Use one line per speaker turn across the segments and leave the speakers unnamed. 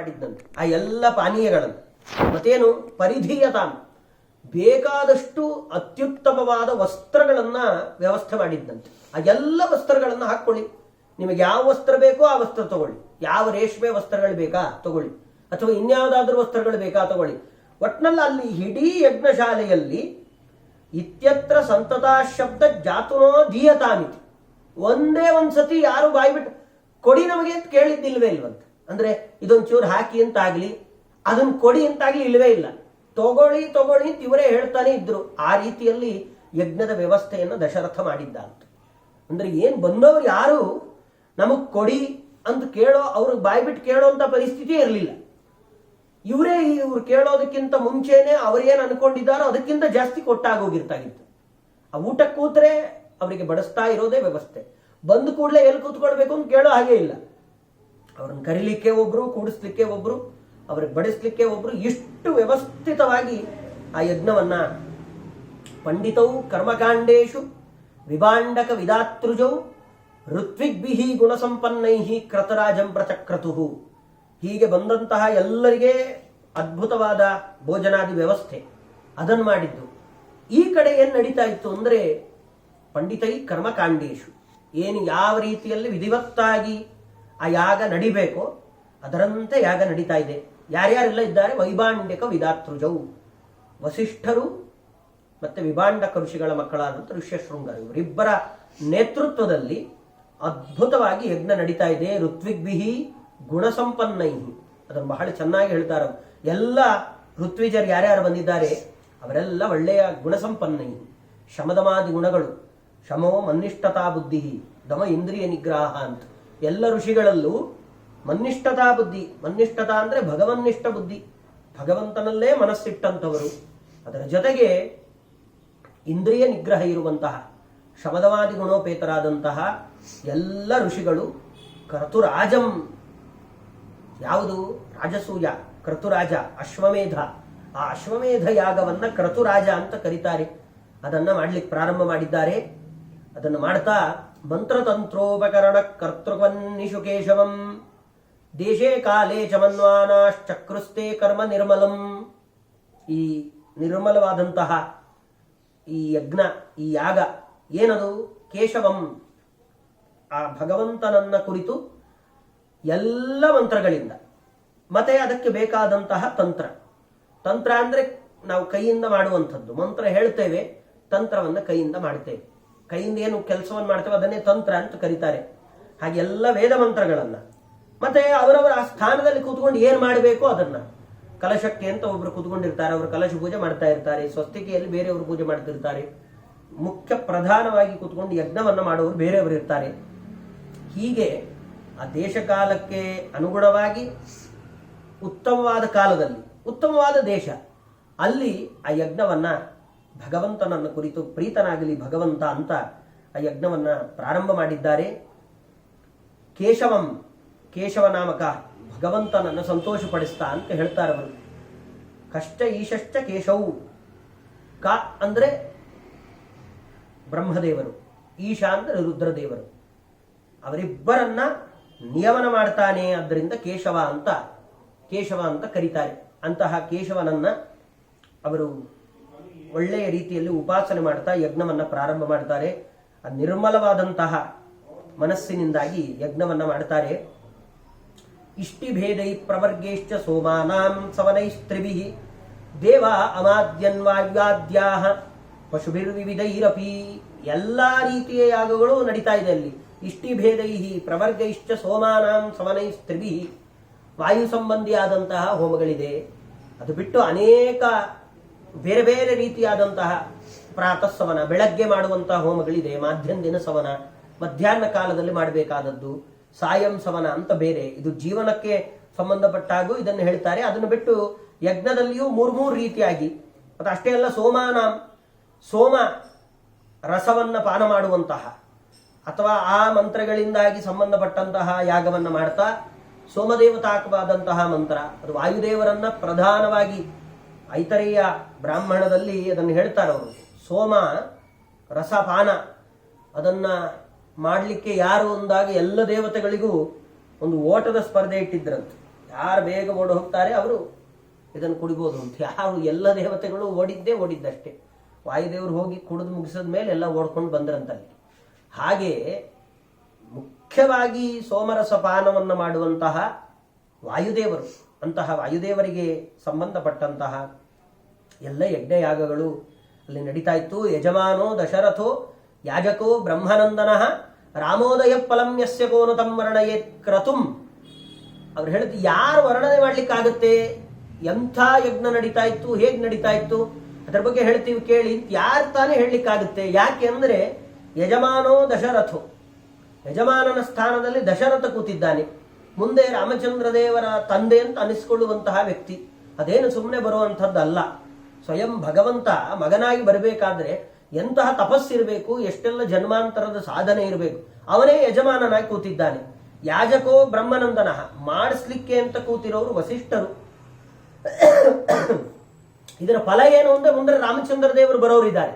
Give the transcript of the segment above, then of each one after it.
ಮಾಡಿದ್ದಂತೆ ಆ ಎಲ್ಲ ಪಾನೀಯಗಳನ್ನು. ಮತ್ತೇನು ಪರಿಧೀಯತಾಂ, ಬೇಕಾದಷ್ಟು ಅತ್ಯುತ್ತಮವಾದ ವಸ್ತ್ರಗಳನ್ನ ವ್ಯವಸ್ಥೆ ಮಾಡಿದ್ದಂತೆ. ಆ ಎಲ್ಲ ವಸ್ತ್ರಗಳನ್ನು ಹಾಕೊಳ್ಳಿ, ನಿಮಗೆ ಯಾವ ವಸ್ತ್ರ ಬೇಕೋ ಆ ವಸ್ತ್ರ ತಗೊಳ್ಳಿ, ಯಾವ ರೇಷ್ಮೆ ವಸ್ತ್ರಗಳು ಬೇಕಾ ತಗೊಳ್ಳಿ, ಅಥವಾ ಇನ್ಯಾವುದಾದ್ರೂ ವಸ್ತ್ರಗಳು ಬೇಕಾ ತಗೊಳ್ಳಿ. ಒಟ್ನಲ್ಲಿ ಅಲ್ಲಿ ಇಡೀ ಯಜ್ಞಶಾಲೆಯಲ್ಲಿ ಇತ್ಯತ್ರ ಸಂತತಾ ಶಬ್ದ ಜಾತುನೋ ದೀಯತಾಮಿತಿ, ಒಂದೇ ಒಂದ್ಸತಿ ಯಾರು ಬಾಯ್ಬಿಟ್ಟು ಕೊಡಿ ನಮಗೆ ಅಂತ ಕೇಳಿದ್ದಿಲ್ವೇ ಇಲ್ವಂತ. ಅಂದ್ರೆ ಇದೊಂಚೂರು ಹಾಕಿ ಅಂತಾಗ್ಲಿ, ಅದನ್ನ ಕೊಡಿ ಅಂತಾಗ್ಲಿ ಇಲ್ವೇ ಇಲ್ಲ. ತಗೊಳ್ಳಿ ತಗೊಳ್ಳಿ ಅಂತ ಇವರೇ ಹೇಳ್ತಾನೆ ಇದ್ರು. ಆ ರೀತಿಯಲ್ಲಿ ಯಜ್ಞದ ವ್ಯವಸ್ಥೆಯನ್ನು ದಶರಥ ಮಾಡಿದ್ದ ಅಂತ. ಅಂದ್ರೆ ಏನ್ ಬಂದವರು ಯಾರು ನಮಗ್ ಕೊಡಿ ಅಂತ ಅವ್ರಿಗೆ ಬಾಯ್ಬಿಟ್ಟು ಕೇಳೋಂತ ಪರಿಸ್ಥಿತಿ ಇರಲಿಲ್ಲ. ಇವ್ರು ಕೇಳೋದಕ್ಕಿಂತ ಮುಂಚೆನೆ ಅವ್ರೇನ್ ಅನ್ಕೊಂಡಿದ್ದಾರೋ ಅದಕ್ಕಿಂತ ಜಾಸ್ತಿ ಕೊಟ್ಟಾಗೋಗಿರ್ತಾಗಿತ್ತು. ಆ ಊಟಕ್ಕೆ ಕೂತ್ರೆ ಅವರಿಗೆ ಬಡಿಸ್ತಾ ಇರೋದೇ ವ್ಯವಸ್ಥೆ. ಬಂದು ಕೂಡಲೇ ಎಲ್ಲಿ ಕೂತ್ಕೊಳ್ಬೇಕು ಅಂತ ಕೇಳೋ ಹಾಗೆ ಇಲ್ಲ. ಅವ್ರನ್ನ ಕರೀಲಿಕ್ಕೆ ಒಬ್ರು, ಕೂಡಿಸ್ಲಿಕ್ಕೆ ಒಬ್ರು, ಅವ್ರಿಗೆ ಬಡಿಸ್ಲಿಕ್ಕೆ ಒಬ್ರು, ಇಷ್ಟು ವ್ಯವಸ್ಥಿತವಾಗಿ ಆ ಯಜ್ಞವನ್ನ ಪಂಡಿತವು ಕರ್ಮಕಾಂಡೇಶು ವಿಭಾಂಡಕ ವಿದಾತೃಜೌ ಋತ್ವಿಗ್ಭಿಹಿ ಗುಣಸಂಪನ್ನೈಹಿ ಕ್ರತರಾಜಂ ಪ್ರಚಕ್ರತುಹು. ಹೀಗೆ ಬಂದಂತಹ ಎಲ್ಲರಿಗೆ ಅದ್ಭುತವಾದ ಭೋಜನಾದಿ ವ್ಯವಸ್ಥೆ ಅದನ್ನು ಮಾಡಿದ್ದು. ಈ ಕಡೆ ಏನ್ ನಡೀತಾ ಇತ್ತು ಅಂದ್ರೆ ಪಂಡಿತೈ ಕರ್ಮಕಾಂಡೇಶು, ಏನು ಯಾವ ರೀತಿಯಲ್ಲಿ ವಿಧಿವತ್ತಾಗಿ ಆ ಯಾಗ ನಡಿಬೇಕೋ ಅದರಂತೆ ಯಾಗ ನಡೀತಾ ಇದೆ. ಯಾರ್ಯಾರೆಲ್ಲ ಇದ್ದಾರೆ? ವೈಭಾಂಡಿಕ ವಿದಾತೃಜೌ, ವಸಿಷ್ಠರು ಮತ್ತೆ ವಿಭಾಂಡಕ ಋಷಿಗಳ ಮಕ್ಕಳಾದಂಥ ಋಷ್ಯಶೃಂಗರು, ಇವರಿಬ್ಬರ ನೇತೃತ್ವದಲ್ಲಿ ಅದ್ಭುತವಾಗಿ ಯಜ್ಞ ನಡೀತಾ ಇದೆ. ಋತ್ವಿಗ್ಭಿಹಿ ಗುಣಸಂಪನ್ನೈಹಿ, ಅದನ್ನು ಬಹಳ ಚೆನ್ನಾಗಿ ಹೇಳ್ತಾರೆ. ಎಲ್ಲ ಋತ್ವಿಜರು ಯಾರ್ಯಾರು ಬಂದಿದ್ದಾರೆ ಅವರೆಲ್ಲ ಒಳ್ಳೆಯ ಗುಣಸಂಪನ್ನೈಹಿ, ಶಮದಮಾದಿ ಗುಣಗಳು, ಶಮೋ ಮನ್ನಿಷ್ಠತಾ ಬುದ್ಧಿ, ದಮ ಇಂದ್ರಿಯ ನಿಗ್ರಹ ಅಂತ. ಎಲ್ಲ ಋಷಿಗಳಲ್ಲೂ ಮನ್ನಿಷ್ಠತಾ ಬುದ್ಧಿ, ಮನ್ನಿಷ್ಠತಾ ಅಂದ್ರೆ ಭಗವನ್ನಿಷ್ಠ ಬುದ್ಧಿ, ಭಗವಂತನಲ್ಲೇ ಮನಸ್ಸಿಟ್ಟಂಥವರು. ಅದರ ಜೊತೆಗೆ ಇಂದ್ರಿಯ ನಿಗ್ರಹ ಇರುವಂತಹ ಶಮದವಾದಿ ಗುಣೋಪೇತರಾದಂತಹ ಎಲ್ಲ ಋಷಿಗಳು ಕ್ರತುರಾಜಂ, ಯಾವುದು ರಾಜಸೂಯ, ಕ್ರತುರಾಜ, ಅಶ್ವಮೇಧ, ಆ ಅಶ್ವಮೇಧ ಯಾಗವನ್ನ ಕ್ರತುರಾಜ ಅಂತ ಕರೀತಾರೆ. ಅದನ್ನ ಮಾಡ್ಲಿಕ್ಕೆ ಪ್ರಾರಂಭ ಮಾಡಿದ್ದಾರೆ. ಅದನ್ನು ಮಾಡ್ತಾ ಮಂತ್ರತಂತ್ರೋಪಕರಣ ಕರ್ತೃವನ್ನಿಷು ಕೇಶವಂ ದೇಶೇ ಕಾಲೇ ಚಮನ್ವಾನಾಶ್ಚಕ್ರುಸ್ತೆ ಕರ್ಮ ನಿರ್ಮಲಂ. ಈ ನಿರ್ಮಲವಾದಂತಹ ಈ ಯಜ್ಞ, ಈ ಯಾಗ ಏನದು? ಕೇಶವಂ, ಆ ಭಗವಂತನನ್ನ ಕುರಿತು ಎಲ್ಲ ಮಂತ್ರಗಳಿಂದ, ಮತ್ತೆ ಅದಕ್ಕೆ ಬೇಕಾದಂತಹ ತಂತ್ರ. ತಂತ್ರ ಅಂದ್ರೆ ನಾವು ಕೈಯಿಂದ ಮಾಡುವಂಥದ್ದು. ಮಂತ್ರ ಹೇಳ್ತೇವೆ, ತಂತ್ರವನ್ನ ಕೈಯಿಂದ ಮಾಡ್ತೇವೆ. ಕೈಯಿಂದ ಏನು ಕೆಲಸವನ್ನು ಮಾಡ್ತೇವೆ ಅದನ್ನೇ ತಂತ್ರ ಅಂತ ಕರೀತಾರೆ. ಹಾಗೆ ಎಲ್ಲ ವೇದ ಮಂತ್ರಗಳನ್ನ, ಮತ್ತೆ ಅವರವರ ಆ ಸ್ಥಾನದಲ್ಲಿ ಕೂತ್ಕೊಂಡು ಏನ್ ಮಾಡಬೇಕು ಅದನ್ನ, ಕಲಶಕ್ಕೆ ಅಂತ ಒಬ್ರು ಕೂತ್ಕೊಂಡಿರ್ತಾರೆ, ಅವರು ಕಲಶ ಪೂಜೆ ಮಾಡ್ತಾ ಇರ್ತಾರೆ. ಸ್ವಸ್ತಿಕೆಯಲ್ಲಿ ಬೇರೆಯವರು ಪೂಜೆ ಮಾಡ್ತಿರ್ತಾರೆ. ಮುಖ್ಯ ಪ್ರಧಾನವಾಗಿ ಕೂತ್ಕೊಂಡು ಯಜ್ಞವನ್ನ ಮಾಡುವವರು ಬೇರೆಯವರು ಇರ್ತಾರೆ. ಹೀಗೆ ಆ ದೇಶ ಕಾಲಕ್ಕೆ ಅನುಗುಣವಾಗಿ ಉತ್ತಮವಾದ ಕಾಲದಲ್ಲಿ, ಉತ್ತಮವಾದ ದೇಶ, ಅಲ್ಲಿ ಆ ಯಜ್ಞವನ್ನ ಭಗವಂತನನ್ನು ಕುರಿತು ಪ್ರೀತನಾಗಲಿ ಭಗವಂತ ಅಂತ ಆ ಯಜ್ಞವನ್ನ ಪ್ರಾರಂಭ ಮಾಡಿದ್ದಾರೆ. ಕೇಶವಂ, ಕೇಶವ ನಾಮಕ ಭಗವಂತನನ್ನು ಸಂತೋಷಪಡಿಸ್ತಾ ಅಂತ ಹೇಳ್ತಾರೆ ಅವರು. ಕಷ್ಟ ಈಶಶ್ಚ ಕೇಶವು, ಕ ಅಂದ್ರೆ ಬ್ರಹ್ಮದೇವರು, ಈಶಾ ಅಂದ್ರೆ ರುದ್ರದೇವರು, ಅವರಿಬ್ಬರನ್ನ ನಿಯಮನ ಮಾಡ್ತಾನೆ. ಆದ್ದರಿಂದ ಕೇಶವ ಅಂತ ಕರೀತಾರೆ. ಅಂತಹ ಕೇಶವನನ್ನ ಅವರು ಒಳ್ಳೆಯ ರೀತಿಯಲ್ಲಿ ಉಪಾಸನೆ ಮಾಡ್ತಾ ಯಜ್ಞವನ್ನ ಪ್ರಾರಂಭ ಮಾಡ್ತಾರೆ. ನಿರ್ಮಲವಾದಂತಹ ಮನಸ್ಸಿನಿಂದಾಗಿ ಯಜ್ಞವನ್ನ ಮಾಡ್ತಾರೆ. ಇಷ್ಟಿಭೇದೈ ಪ್ರವರ್ಗೇಶ್ಚ ಸೋಮಾನಾಂ ಸವನೈಸ್ತ್ರಿಭಿಃ ದೇವ ಅಮಾದ್ಯನ್ವಾಯುವಾದ್ಯಾಹ ಪಶುಭಿರ್ವಿವಿಧೈರಪಿ. ಎಲ್ಲಾ ರೀತಿಯ ಯಾಗಗಳು ನಡೀತಾ ಇದೆ ಅಲ್ಲಿ. ಇಷ್ಟಿಭೇದೈ ಪ್ರವರ್ಗೈಶ್ಚ ಸೋಮಾನಾಂ ಸವನೈಸ್ತ್ರಿಭಿಃ, ವಾಯು ಸಂಬಂಧಿಯಾದಂತಹ ಹೋಮಗಳಿದೆ. ಅದು ಬಿಟ್ಟು ಅನೇಕ ಬೇರೆ ಬೇರೆ ರೀತಿಯಾದಂತಹ ಪ್ರಾತಃ ಸವನ, ಬೆಳಗ್ಗೆ ಮಾಡುವಂತಹ ಹೋಮಗಳಿದೆ. ಮಾಧ್ಯಂದಿನ ಸವನ, ಮಧ್ಯಾಹ್ನ ಕಾಲದಲ್ಲಿ ಮಾಡಬೇಕಾದದ್ದು. ಸಾಯಂ ಸವನ ಅಂತ ಬೇರೆ. ಇದು ಜೀವನಕ್ಕೆ ಸಂಬಂಧಪಟ್ಟಾಗೂ ಇದನ್ನು ಹೇಳ್ತಾರೆ. ಅದನ್ನು ಬಿಟ್ಟು ಯಜ್ಞದಲ್ಲಿಯೂ ಮೂರು ರೀತಿಯಾಗಿ, ಮತ್ತು ಅಷ್ಟೇ ಅಲ್ಲ, ಸೋಮಾನಾಂ, ಸೋಮ ರಸವನ್ನ ಪಾನ ಮಾಡುವಂತಹ ಅಥವಾ ಆ ಮಂತ್ರಗಳಿಂದಾಗಿ ಸಂಬಂಧಪಟ್ಟಂತಹ ಯಾಗವನ್ನ ಮಾಡ್ತಾ, ಸೋಮದೇವತಾಕವಾದಂತಹ ಮಂತ್ರ, ಅದು ವಾಯುದೇವರನ್ನ ಪ್ರಧಾನವಾಗಿ ಐತರೇಯ ಬ್ರಾಹ್ಮಣದಲ್ಲಿ ಅದನ್ನು ಹೇಳ್ತಾರೆ ಅವರು. ಸೋಮ ರಸಪಾನ ಅದನ್ನ ಮಾಡಲಿಕ್ಕೆ ಯಾರು ಅಂದಾಗ ಎಲ್ಲ ದೇವತೆಗಳಿಗೂ ಒಂದು ಓಟದ ಸ್ಪರ್ಧೆ ಇಟ್ಟಿದ್ರಂತೆ. ಯಾರು ಬೇಗ ಓಡಿ ಹೋಗ್ತಾರೆ ಅವರು ಇದನ್ನು ಕುಡಿಬೋದು ಅಂತ. ಯಾರು ಎಲ್ಲ ದೇವತೆಗಳು ಓಡಿದ್ದಷ್ಟೇ. ವಾಯುದೇವರು ಹೋಗಿ ಕುಡಿದು ಮುಗಿಸಿದ ಮೇಲೆ ಎಲ್ಲ ಓಡ್ಕೊಂಡು ಬಂದ್ರಂತಲ್ಲಿ. ಹಾಗೆ ಮುಖ್ಯವಾಗಿ ಸೋಮರಸ ಪಾನವನ್ನು ಮಾಡುವಂತಹ ವಾಯುದೇವರು, ಅಂತಹ ವಾಯುದೇವರಿಗೆ ಸಂಬಂಧಪಟ್ಟಂತಹ ಎಲ್ಲ ಯಜ್ಞಯಾಗಗಳು ಅಲ್ಲಿ ನಡೀತಾ ಇತ್ತು. ಯಜಮಾನೋ ದಶರಥೋ ಯಾಜಕೋ ಬ್ರಹ್ಮನಂದನಃ ರಾಮೋದಯ ಫಲಂ ಯಸ್ಯ ಕೋನುತಂ ವರ್ಣಯೇತ್ ಕ್ರತುಂ. ಅವ್ರು ಹೇಳಿದ್ರು ಯಾರು ವರ್ಣನೆ ಮಾಡ್ಲಿಕ್ಕಾಗತ್ತೆ, ಎಂಥ ಯಜ್ಞ ನಡೀತಾ ಇತ್ತು, ಹೇಗೆ ನಡೀತಾ ಇತ್ತು, ಅದರ ಬಗ್ಗೆ ಹೇಳ್ತೀವಿ ಕೇಳಿ. ಯಾರು ತಾನೇ ಹೇಳಲಿಕ್ಕಾಗುತ್ತೆ? ಯಾಕೆ ಅಂದ್ರೆ ಯಜಮಾನೋ ದಶರಥೋ, ಯಜಮಾನನ ಸ್ಥಾನದಲ್ಲಿ ದಶರಥ ಕೂತಿದ್ದಾನೆ. ಮುಂದೆ ರಾಮಚಂದ್ರ ದೇವರ ತಂದೆ ಅಂತ ಅನಿಸ್ಕೊಳ್ಳುವಂತಹ ವ್ಯಕ್ತಿ. ಅದೇನು ಸುಮ್ಮನೆ ಬರುವಂಥದ್ದಲ್ಲ. ಸ್ವಯಂ ಭಗವಂತ ಮಗನಾಗಿ ಬರಬೇಕಾದ್ರೆ ಎಂತಹ ತಪಸ್ಸಿರಬೇಕು, ಎಷ್ಟೆಲ್ಲ ಜನ್ಮಾಂತರದ ಸಾಧನೆ ಇರಬೇಕು. ಅವನೇ ಯಜಮಾನನಾಗಿ ಕೂತಿದ್ದಾನೆ. ಯಾಜಕೋ ಬ್ರಹ್ಮನಂದನಃ, ಮಾಡಿಸ್ಲಿಕ್ಕೆ ಅಂತ ಕೂತಿರೋರು ವಸಿಷ್ಠರು. ಇದರ ಫಲ ಏನು ಅಂದ್ರೆ ಮುಂದೆ ರಾಮಚಂದ್ರ ದೇವರು ಬರೋರಿದ್ದಾರೆ.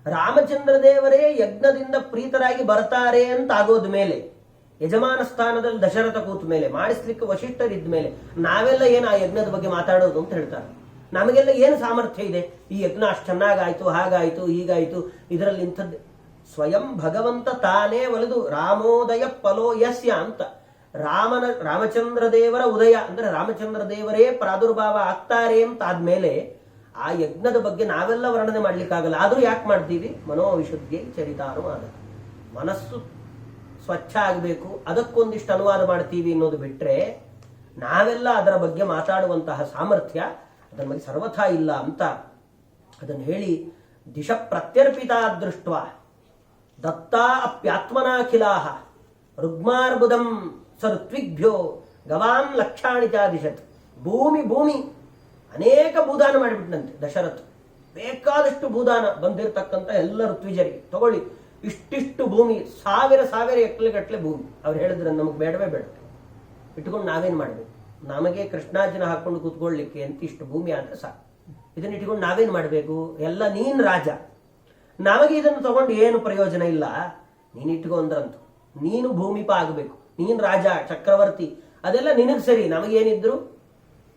ರಾಮಚಂದ್ರ ದೇವರೇ ಯಜ್ಞದಿಂದ ಪ್ರೀತರಾಗಿ ಬರ್ತಾರೆ ಅಂತ ಆಗೋದ ಮೇಲೆ, ಯಜಮಾನ ಸ್ಥಾನದಲ್ಲಿ ದಶರಥ ಕೂತ ಮೇಲೆ, ಮಾಡಿಸ್ಲಿಕ್ಕೆ ವಸಿಷ್ಠರಿದ್ದ ಮೇಲೆ ನಾವೆಲ್ಲ ಏನು ಆ ಯಜ್ಞದ ಬಗ್ಗೆ ಮಾತಾಡೋದು ಅಂತ ಹೇಳ್ತಾರೆ. ನಮಗೆಲ್ಲ ಏನು ಸಾಮರ್ಥ್ಯ ಇದೆ? ಈ ಯಜ್ಞ ಅಷ್ಟು ಚೆನ್ನಾಗಾಯ್ತು, ಹಾಗಾಯ್ತು, ಹೀಗಾಯ್ತು, ಇದರಲ್ಲಿ ಇಂಥದ್ದು. ಸ್ವಯಂ ಭಗವಂತ ತಾನೇ ಒಲಿದು ರಾಮೋದಯ ಫಲೋ ಯಸ್ಯ ಅಂತ, ರಾಮಚಂದ್ರ ದೇವರ ಉದಯ ಅಂದ್ರೆ ರಾಮಚಂದ್ರ ದೇವರೇ ಪ್ರಾದುರ್ಭಾವ ಆಗ್ತಾರೆ ಅಂತ ಆದ್ಮೇಲೆ ಆ ಯಜ್ಞದ ಬಗ್ಗೆ ನಾವೆಲ್ಲ ವರ್ಣನೆ ಮಾಡ್ಲಿಕ್ಕಾಗಲ್ಲ. ಆದ್ರೂ ಯಾಕೆ ಮಾಡ್ತೀವಿ? ಮನೋವಿಶುದ್ಧಿ ಚರಿತಾನುವಾದ, ಮನಸ್ಸು ಸ್ವಚ್ಛ ಆಗಬೇಕು, ಅದಕ್ಕೊಂದಿಷ್ಟು ಅನುವಾದ ಮಾಡ್ತೀವಿ ಅನ್ನೋದು ಬಿಟ್ರೆ ನಾವೆಲ್ಲ ಅದರ ಬಗ್ಗೆ ಮಾತಾಡುವಂತಹ ಸಾಮರ್ಥ್ಯ ಅದರ ಬಗ್ಗೆ ಸರ್ವಥಾ ಇಲ್ಲ ಅಂತ ಅದನ್ನು ಹೇಳಿ, ದಿಶ ಪ್ರತ್ಯರ್ಪಿತ ದೃಷ್ಟ ದತ್ತಾ ಅಪ್ಯಾತ್ಮನಾಖಿಲಾಹ ರುಗ್ಮಾರ್ಬುದಂ ಸಋತ್ವಿಭ್ಯೋ ಗವಾನ್ ಲಕ್ಷಾಣಿ ಚಾದಿಶತ್. ಭೂಮಿ ಅನೇಕ ಭೂದಾನ ಮಾಡಿಬಿಟ್ಟಂತೆ ದಶರಥ. ಬೇಕಾದಷ್ಟು ಭೂದಾನ ಬಂದಿರತಕ್ಕಂಥ ಎಲ್ಲ ಋತ್ವಿಜರಿಗೆ ತಗೊಳ್ಳಿ, ಇಷ್ಟಿಷ್ಟು ಭೂಮಿ, ಸಾವಿರ ಎಕ್ಕಲೆಗಟ್ಟಲೆ ಭೂಮಿ. ಅವ್ರು ಹೇಳಿದ್ರೆ ನಮಗೆ ಬೇಡವೇ ಬೇಡ, ಇಟ್ಕೊಂಡು ನಾವೇನು ಮಾಡಬೇಕು? ನಮಗೆ ಕೃಷ್ಣಾರ್ಜುನ ಹಾಕೊಂಡು ಕೂತ್ಕೊಳ್ಳಿಕ್ಕೆ ಅಂತ ಇಷ್ಟು ಭೂಮಿ ಆದ್ರೆ ಸಾಕು. ಇದನ್ನ ಇಟ್ಕೊಂಡು ನಾವೇನು ಮಾಡಬೇಕು? ಎಲ್ಲ ನೀನ್ ರಾಜ, ನಮಗೆ ಇದನ್ನು ತಗೊಂಡು ಏನು ಪ್ರಯೋಜನ ಇಲ್ಲ. ನೀನು ಇಟ್ಕೊಂಡ್ರಂತು ನೀನು ಭೂಮಿಪ ಆಗಬೇಕು, ನೀನ್ ರಾಜ ಚಕ್ರವರ್ತಿ, ಅದೆಲ್ಲ ನಿನಗೆ ಸರಿ. ನಮಗೇನಿದ್ರು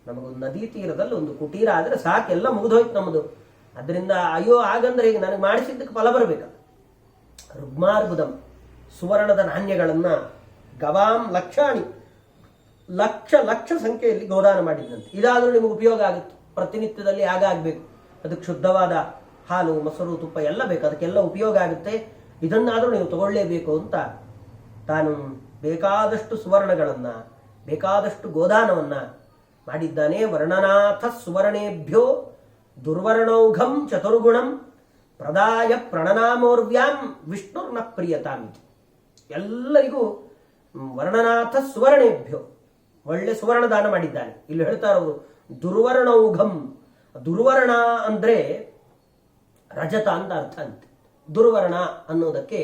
ನಮಗೊಂದು ನದಿ ತೀರದಲ್ಲಿ ಒಂದು ಕುಟೀರ ಆದ್ರೆ ಸಾಕೆಲ್ಲ ಮುಗಿದೋಯ್ತು ನಮ್ಮದು. ಅದರಿಂದ ಅಯ್ಯೋ ಹಾಗಂದ್ರೆ ಈಗ ನನಗೆ ಮಾಡಿಸಿದ್ದಕ್ಕೆ ಫಲ ಬರಬೇಕ. ರುಗ್ಮಾರ್ಬುದಂ, ಸುವರ್ಣದ ನಾಣ್ಯಗಳನ್ನ, ಗವಾಂ ಲಕ್ಷಾಣಿ, ಲಕ್ಷ ಸಂಖ್ಯೆಯಲ್ಲಿ ಗೋದಾನ ಮಾಡಿದ್ದಂತೆ. ಇದಾದ್ರೂ ನಿಮಗೆ ಉಪಯೋಗ ಆಗುತ್ತೆ. ಪ್ರತಿನಿತ್ಯದಲ್ಲಿ ಆಗಾಗಬೇಕು, ಅದಕ್ಕೆ ಶುದ್ಧವಾದ ಹಾಲು, ಮೊಸರು, ತುಪ್ಪ ಎಲ್ಲ ಬೇಕು, ಅದಕ್ಕೆಲ್ಲ ಉಪಯೋಗ ಆಗುತ್ತೆ. ಇದನ್ನಾದರೂ ನೀವು ತಗೊಳ್ಳೇಬೇಕು ಅಂತ ತಾನು ಬೇಕಾದಷ್ಟು ಸುವರ್ಣಗಳನ್ನ, ಬೇಕಾದಷ್ಟು ಗೋದಾನವನ್ನ ಮಾಡಿದ್ದಾನೆ. ವರ್ಣನಾಥ ಸುವರ್ಣೇಭ್ಯೋ ದುರ್ವರ್ಣೌಘಂ ಚತುರ್ಗುಣಂ ಪ್ರದಾಯ ಪ್ರಣನಾಮೋರ್ವ್ಯಾಂ ವಿಷ್ಣುರ್ನ ಪ್ರಿಯತಾಮಿತಿ. ಎಲ್ಲರಿಗೂ ವರ್ಣನಾಥ ಸುವರ್ಣೇಭ್ಯೋ, ಒಳ್ಳೆ ಸುವರ್ಣ ದಾನ ಮಾಡಿದ್ದಾನೆ. ಇಲ್ಲಿ ಹೇಳ್ತಾರವರು ದುರ್ವರ್ಣೌಘಂ. ದುರ್ವರ್ಣ ಅಂದ್ರೆ ರಜತ ಅಂತ ಅರ್ಥ ಅಂತೆ. ದುರ್ವರ್ಣ ಅನ್ನೋದಕ್ಕೆ